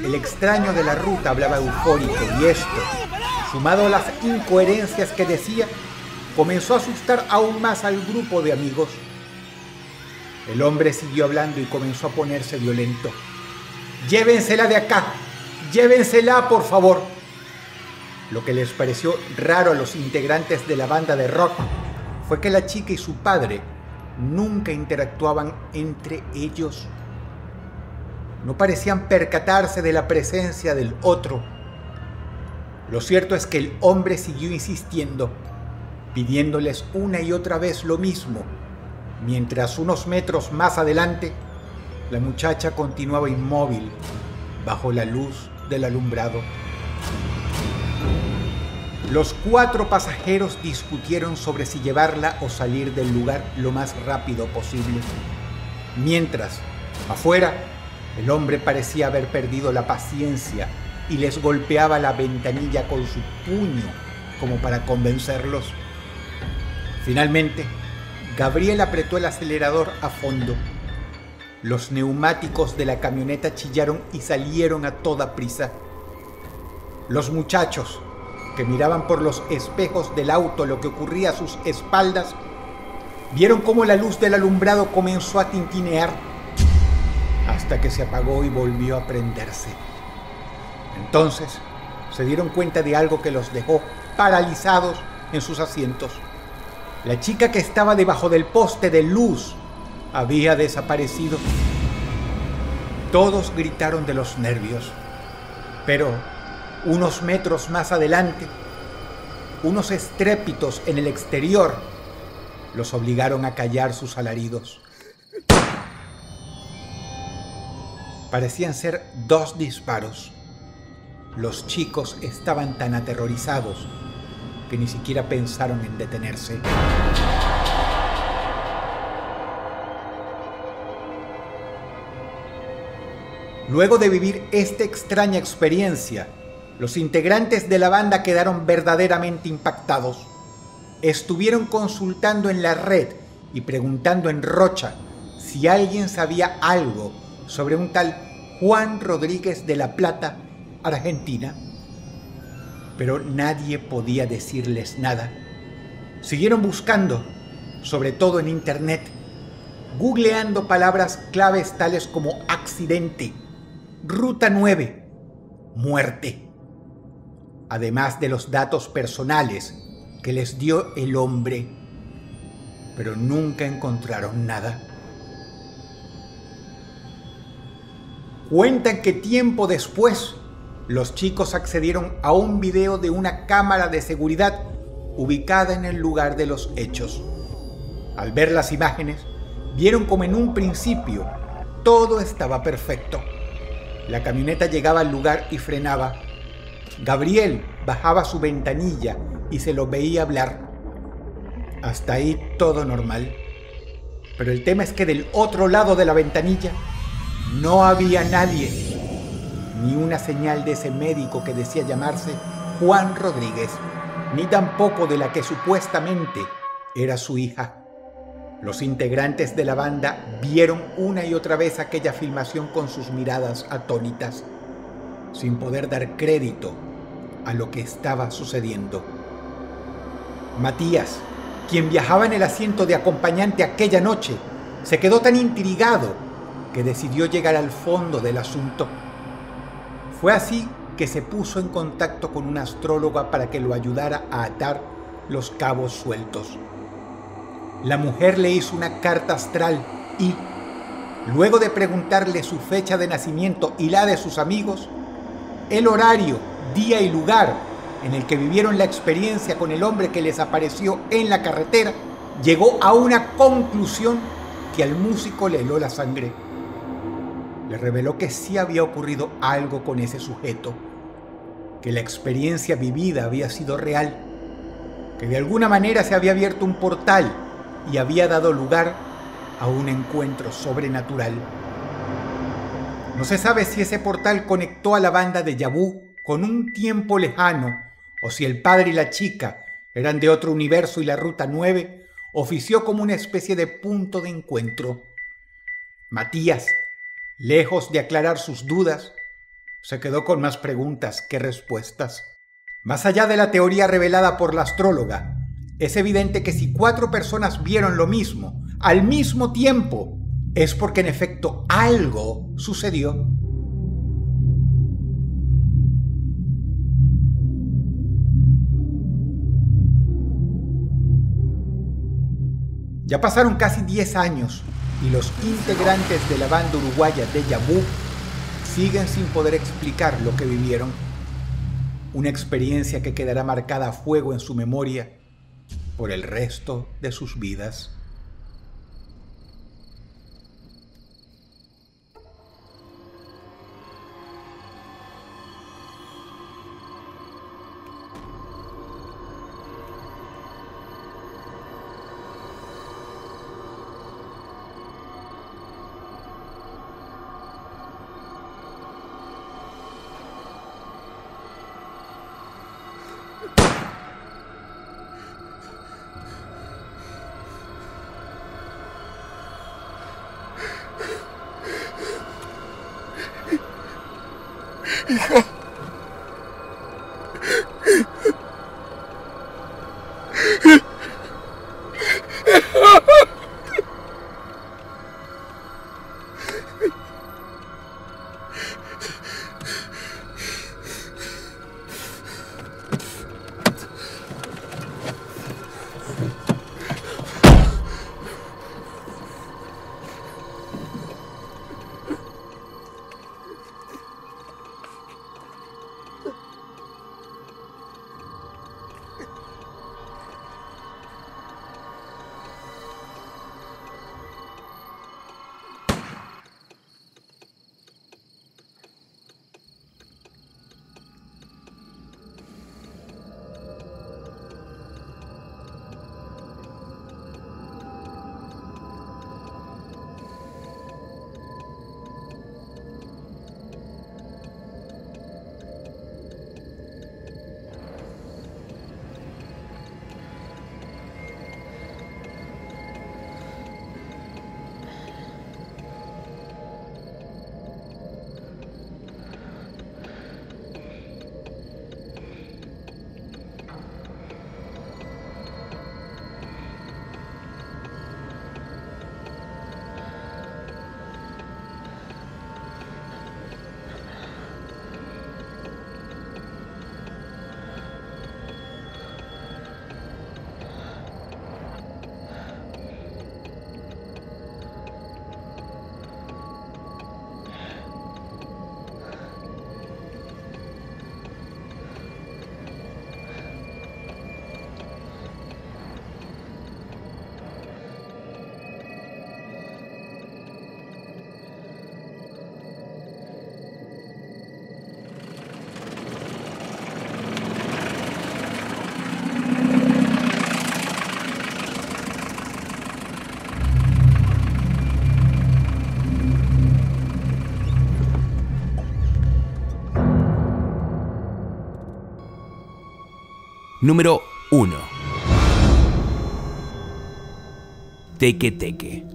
El extraño de la ruta hablaba eufórico, y esto, sumado a las incoherencias que decía, comenzó a asustar aún más al grupo de amigos. El hombre siguió hablando y comenzó a ponerse violento. «Llévensela de acá. Llévensela, por favor». Lo que les pareció raro a los integrantes de la banda de rock fue que la chica y su padre nunca interactuaban entre ellos. No parecían percatarse de la presencia del otro. Lo cierto es que el hombre siguió insistiendo, pidiéndoles una y otra vez lo mismo, mientras unos metros más adelante, la muchacha continuaba inmóvil bajo la luz del alumbrado. Los 4 pasajeros discutieron sobre si llevarla o salir del lugar lo más rápido posible. Mientras, afuera, el hombre parecía haber perdido la paciencia y les golpeaba la ventanilla con su puño como para convencerlos. Finalmente, Gabriel apretó el acelerador a fondo. Los neumáticos de la camioneta chillaron y salieron a toda prisa. Los muchachos, que miraban por los espejos del auto lo que ocurría a sus espaldas, vieron cómo la luz del alumbrado comenzó a tintinear hasta que se apagó y volvió a prenderse. Entonces se dieron cuenta de algo que los dejó paralizados en sus asientos. La chica que estaba debajo del poste de luz había desaparecido. Todos gritaron de los nervios, pero unos metros más adelante, unos estrépitos en el exterior los obligaron a callar sus alaridos. Parecían ser 2 disparos. Los chicos estaban tan aterrorizados que ni siquiera pensaron en detenerse. Luego de vivir esta extraña experiencia, los integrantes de la banda quedaron verdaderamente impactados. Estuvieron consultando en la red y preguntando en Rocha si alguien sabía algo sobre un tal Juan Rodríguez de La Plata, Argentina. Pero nadie podía decirles nada. Siguieron buscando, sobre todo en internet, googleando palabras claves tales como accidente, ruta 9, muerte, además de los datos personales que les dio el hombre, pero nunca encontraron nada. Cuentan que tiempo después, los chicos accedieron a un video de una cámara de seguridad ubicada en el lugar de los hechos. Al ver las imágenes, vieron como en un principio todo estaba perfecto. La camioneta llegaba al lugar y frenaba. Gabriel bajaba su ventanilla y se lo veía hablar. Hasta ahí todo normal. Pero el tema es que del otro lado de la ventanilla no había nadie, ni una señal de ese médico que decía llamarse Juan Rodríguez, ni tampoco de la que supuestamente era su hija. Los integrantes de la banda vieron una y otra vez aquella filmación con sus miradas atónitas, sin poder dar crédito a lo que estaba sucediendo. Matías, quien viajaba en el asiento de acompañante aquella noche, se quedó tan intrigado que decidió llegar al fondo del asunto. Fue así que se puso en contacto con una astróloga para que lo ayudara a atar los cabos sueltos. La mujer le hizo una carta astral y, luego de preguntarle su fecha de nacimiento y la de sus amigos, el horario, día y lugar en el que vivieron la experiencia con el hombre que les apareció en la carretera, llegó a una conclusión que al músico le heló la sangre. Le reveló que sí había ocurrido algo con ese sujeto, que la experiencia vivida había sido real, que de alguna manera se había abierto un portal y había dado lugar a un encuentro sobrenatural. No se sabe si ese portal conectó a la banda de Yabú con un tiempo lejano, o si el padre y la chica eran de otro universo y la ruta 9 ofició como una especie de punto de encuentro. Matías, lejos de aclarar sus dudas, se quedó con más preguntas que respuestas. Más allá de la teoría revelada por la astróloga, es evidente que si 4 personas vieron lo mismo al mismo tiempo, es porque en efecto algo sucedió. Ya pasaron casi 10 años y los integrantes de la banda uruguaya Déjà Vu siguen sin poder explicar lo que vivieron. Una experiencia que quedará marcada a fuego en su memoria por el resto de sus vidas. Número 1. Teke Teke.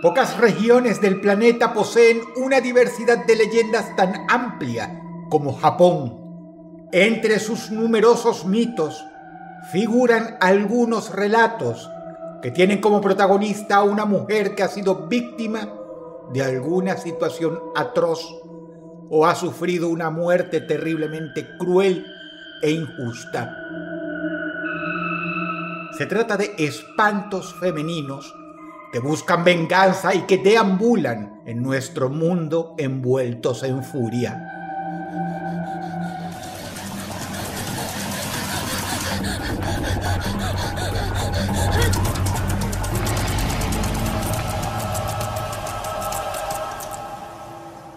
Pocas regiones del planeta poseen una diversidad de leyendas tan amplia como Japón. Entre sus numerosos mitos figuran algunos relatos que tienen como protagonista a una mujer que ha sido víctima de alguna situación atroz o ha sufrido una muerte terriblemente cruel e injusta. Se trata de espantos femeninos que buscan venganza y que deambulan en nuestro mundo envueltos en furia.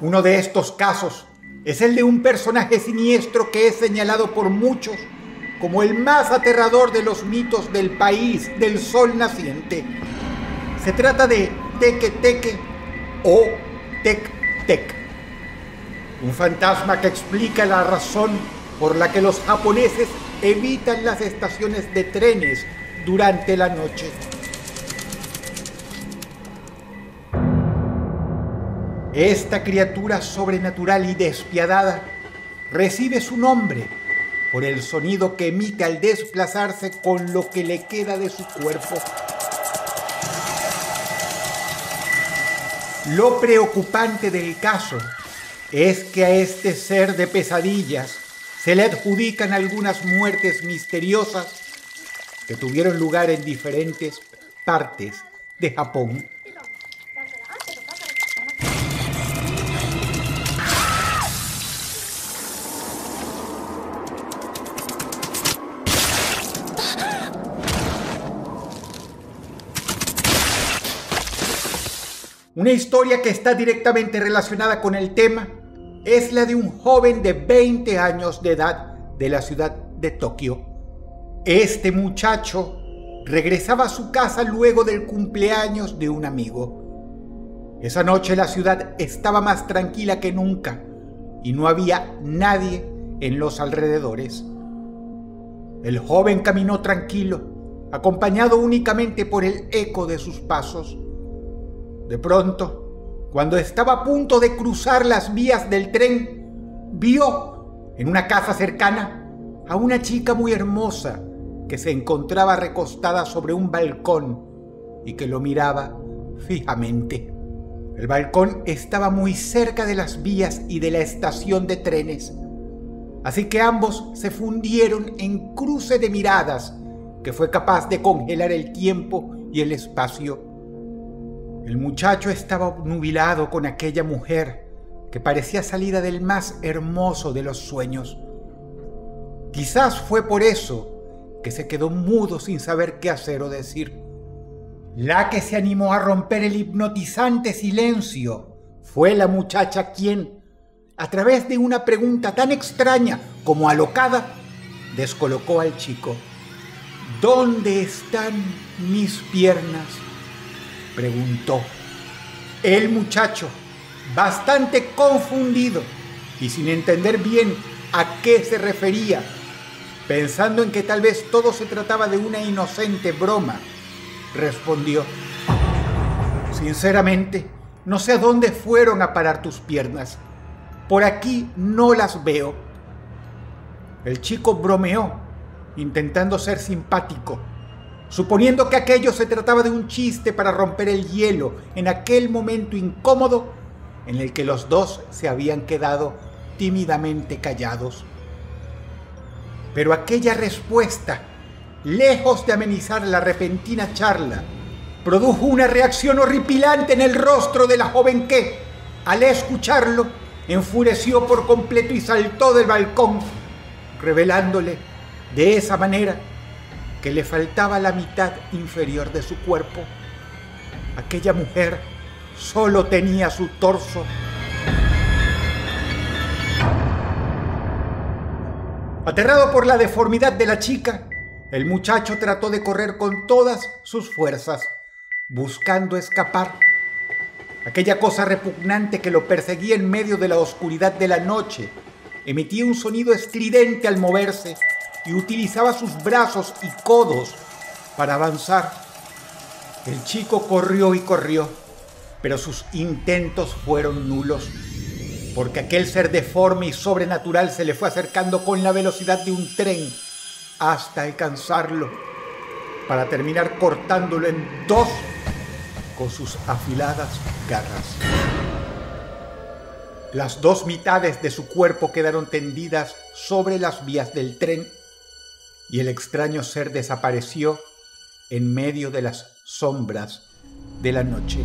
Uno de estos casos es el de un personaje siniestro que es señalado por muchos como el más aterrador de los mitos del país del sol naciente. Se trata de Teke Teke o Tek Tek, un fantasma que explica la razón por la que los japoneses evitan las estaciones de trenes durante la noche. Esta criatura sobrenatural y despiadada recibe su nombre por el sonido que emite al desplazarse con lo que le queda de su cuerpo. Lo preocupante del caso es que a este ser de pesadillas se le adjudican algunas muertes misteriosas que tuvieron lugar en diferentes partes de Japón. Una historia que está directamente relacionada con el tema es la de un joven de 20 años de edad de la ciudad de Tokio. Este muchacho regresaba a su casa luego del cumpleaños de un amigo. Esa noche la ciudad estaba más tranquila que nunca y no había nadie en los alrededores. El joven caminó tranquilo, acompañado únicamente por el eco de sus pasos. De pronto, cuando estaba a punto de cruzar las vías del tren, vio en una casa cercana a una chica muy hermosa que se encontraba recostada sobre un balcón y que lo miraba fijamente. El balcón estaba muy cerca de las vías y de la estación de trenes, así que ambos se fundieron en cruce de miradas que fue capaz de congelar el tiempo y el espacio. El muchacho estaba obnubilado con aquella mujer que parecía salida del más hermoso de los sueños. Quizás fue por eso que se quedó mudo sin saber qué hacer o decir. La que se animó a romper el hipnotizante silencio fue la muchacha quien, a través de una pregunta tan extraña como alocada, descolocó al chico. ¿Dónde están mis piernas?, preguntó. El muchacho, bastante confundido y sin entender bien a qué se refería, pensando en que tal vez todo se trataba de una inocente broma, respondió: sinceramente, no sé a dónde fueron a parar tus piernas. Por aquí no las veo. El chico bromeó, intentando ser simpático, suponiendo que aquello se trataba de un chiste para romper el hielo en aquel momento incómodo en el que los dos se habían quedado tímidamente callados. Pero aquella respuesta, lejos de amenizar la repentina charla, produjo una reacción horripilante en el rostro de la joven que, al escucharlo, enfureció por completo y saltó del balcón, revelándole de esa manera que le faltaba la mitad inferior de su cuerpo. Aquella mujer solo tenía su torso. Aterrado por la deformidad de la chica, el muchacho trató de correr con todas sus fuerzas, buscando escapar. Aquella cosa repugnante que lo perseguía en medio de la oscuridad de la noche emitía un sonido estridente al moverse y utilizaba sus brazos y codos para avanzar. El chico corrió y corrió, pero sus intentos fueron nulos, porque aquel ser deforme y sobrenatural se le fue acercando con la velocidad de un tren hasta alcanzarlo, para terminar cortándolo en dos con sus afiladas garras. Las dos mitades de su cuerpo quedaron tendidas sobre las vías del tren y el extraño ser desapareció en medio de las sombras de la noche.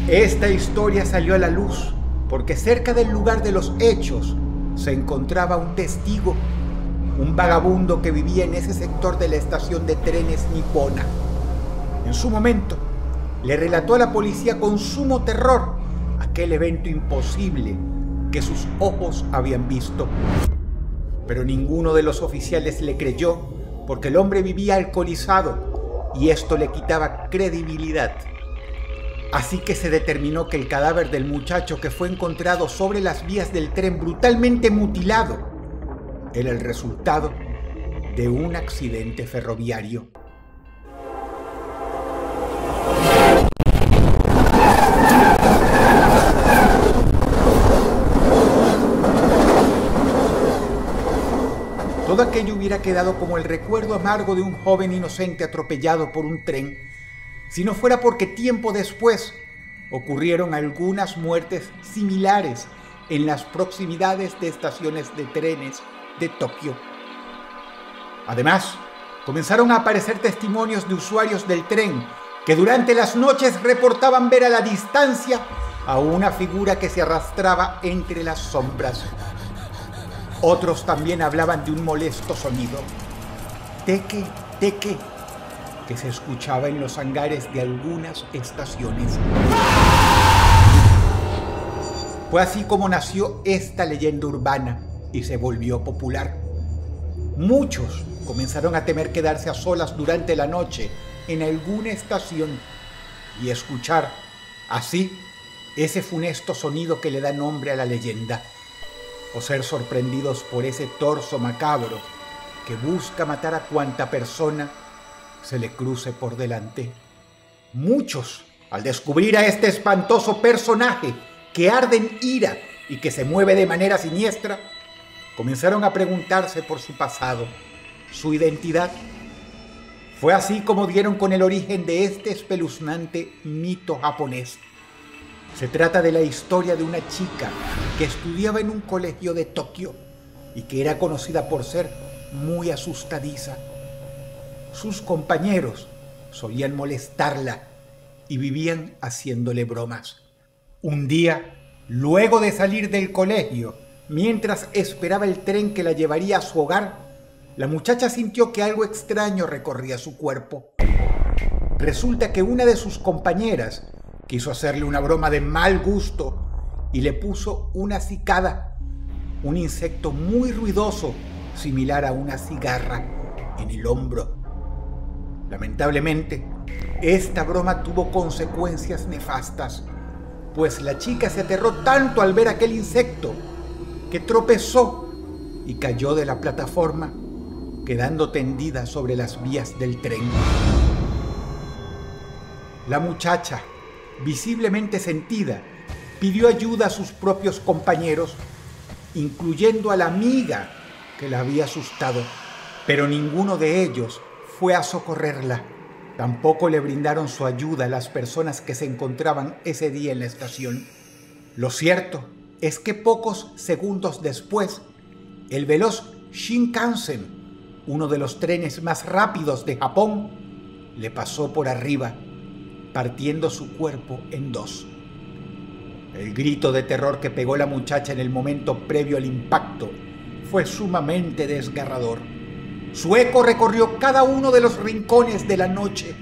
Esta historia salió a la luz porque cerca del lugar de los hechos se encontraba un testigo, un vagabundo que vivía en ese sector de la estación de trenes nipona. En su momento, le relató a la policía con sumo terror aquel evento imposible que sus ojos habían visto. Pero ninguno de los oficiales le creyó porque el hombre vivía alcoholizado y esto le quitaba credibilidad. Así que se determinó que el cadáver del muchacho que fue encontrado sobre las vías del tren brutalmente mutilado era el resultado de un accidente ferroviario. Todo aquello hubiera quedado como el recuerdo amargo de un joven inocente atropellado por un tren, si no fuera porque tiempo después ocurrieron algunas muertes similares en las proximidades de estaciones de trenes de Tokio. Además, comenzaron a aparecer testimonios de usuarios del tren que durante las noches reportaban ver a la distancia a una figura que se arrastraba entre las sombras. Otros también hablaban de un molesto sonido, teque, teque, que se escuchaba en los hangares de algunas estaciones. Fue así como nació esta leyenda urbana y se volvió popular. Muchos comenzaron a temer quedarse a solas durante la noche en alguna estación y escuchar así ese funesto sonido que le da nombre a la leyenda, o ser sorprendidos por ese torso macabro que busca matar a cuanta persona se le cruce por delante. Muchos, al descubrir a este espantoso personaje que arde en ira y que se mueve de manera siniestra, comenzaron a preguntarse por su pasado, su identidad. Fue así como dieron con el origen de este espeluznante mito japonés. Se trata de la historia de una chica que estudiaba en un colegio de Tokio y que era conocida por ser muy asustadiza. Sus compañeros solían molestarla y vivían haciéndole bromas. Un día, luego de salir del colegio, mientras esperaba el tren que la llevaría a su hogar, la muchacha sintió que algo extraño recorría su cuerpo. Resulta que una de sus compañeras quiso hacerle una broma de mal gusto y le puso una cicada, un insecto muy ruidoso, similar a una cigarra, en el hombro. Lamentablemente, esta broma tuvo consecuencias nefastas, pues la chica se aterró tanto al ver aquel insecto que tropezó y cayó de la plataforma, quedando tendida sobre las vías del tren. La muchacha, visiblemente sentida, pidió ayuda a sus propios compañeros, incluyendo a la amiga que la había asustado, pero ninguno de ellos fue a socorrerla. Tampoco le brindaron su ayuda a las personas que se encontraban ese día en la estación. Lo cierto es que pocos segundos después, el veloz Shinkansen, uno de los trenes más rápidos de Japón, le pasó por arriba, partiendo su cuerpo en dos. El grito de terror que pegó la muchacha en el momento previo al impacto fue sumamente desgarrador. Su eco recorrió cada uno de los rincones de la noche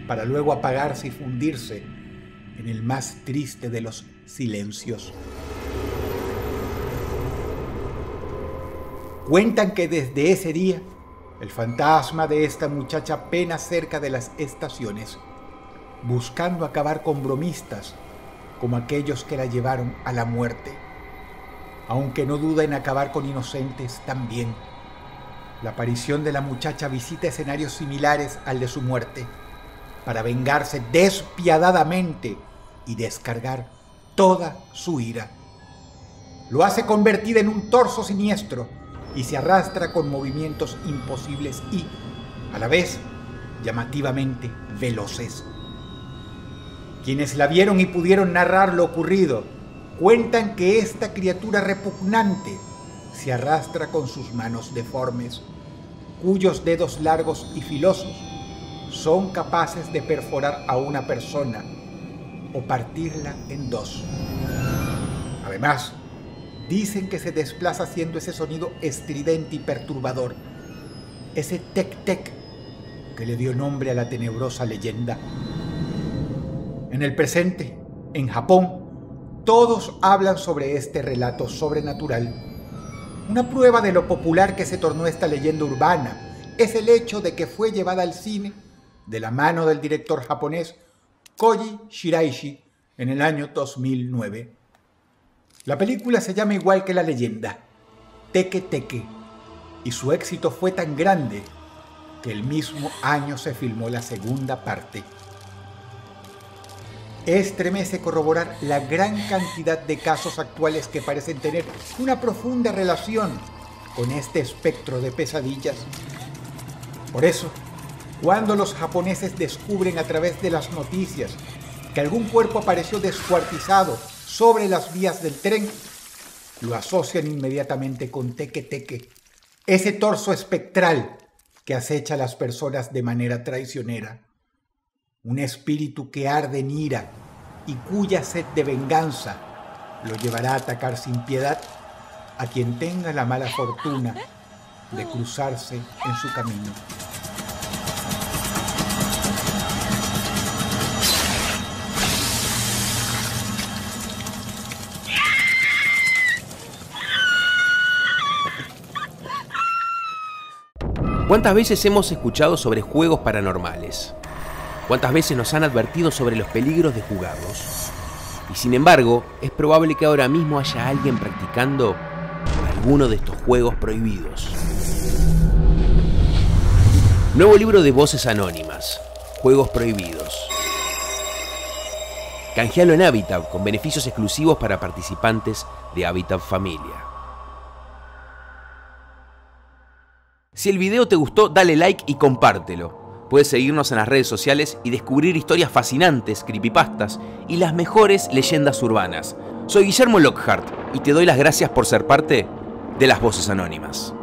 para luego apagarse y fundirse en el más triste de los silencios. Cuentan que desde ese día El fantasma de esta muchacha pena cerca de las estaciones, buscando acabar con bromistas como aquellos que la llevaron a la muerte, aunque no duda en acabar con inocentes también. La aparición de la muchacha visita escenarios similares al de su muerte para vengarse despiadadamente y descargar toda su ira. Lo hace convertida en un torso siniestro y se arrastra con movimientos imposibles y, a la vez, llamativamente veloces. Quienes la vieron y pudieron narrar lo ocurrido cuentan que esta criatura repugnante se arrastra con sus manos deformes, cuyos dedos largos y filosos son capaces de perforar a una persona o partirla en dos. Además, dicen que se desplaza haciendo ese sonido estridente y perturbador, ese tec-tec que le dio nombre a la tenebrosa leyenda. En el presente, en Japón, todos hablan sobre este relato sobrenatural. Una prueba de lo popular que se tornó esta leyenda urbana es el hecho de que fue llevada al cine de la mano del director japonés Koji Shiraishi en el año 2009. La película se llama igual que la leyenda, Teke Teke, y su éxito fue tan grande que el mismo año se filmó la segunda parte. Estremece corroborar la gran cantidad de casos actuales que parecen tener una profunda relación con este espectro de pesadillas. Por eso, cuando los japoneses descubren a través de las noticias que algún cuerpo apareció descuartizado sobre las vías del tren, lo asocian inmediatamente con Teke Teke, ese torso espectral que acecha a las personas de manera traicionera. Un espíritu que arde en ira y cuya sed de venganza lo llevará a atacar sin piedad a quien tenga la mala fortuna de cruzarse en su camino. ¿Cuántas veces hemos escuchado sobre juegos paranormales? ¿Cuántas veces nos han advertido sobre los peligros de jugarlos? Y sin embargo, es probable que ahora mismo haya alguien practicando alguno de estos juegos prohibidos. Nuevo libro de Voces Anónimas, Juegos Prohibidos. Canjealo en Habitat con beneficios exclusivos para participantes de Habitat Familia. Si el video te gustó, dale like y compártelo. Puedes seguirnos en las redes sociales y descubrir historias fascinantes, creepypastas y las mejores leyendas urbanas. Soy Guillermo Lockhart y te doy las gracias por ser parte de las Voces Anónimas.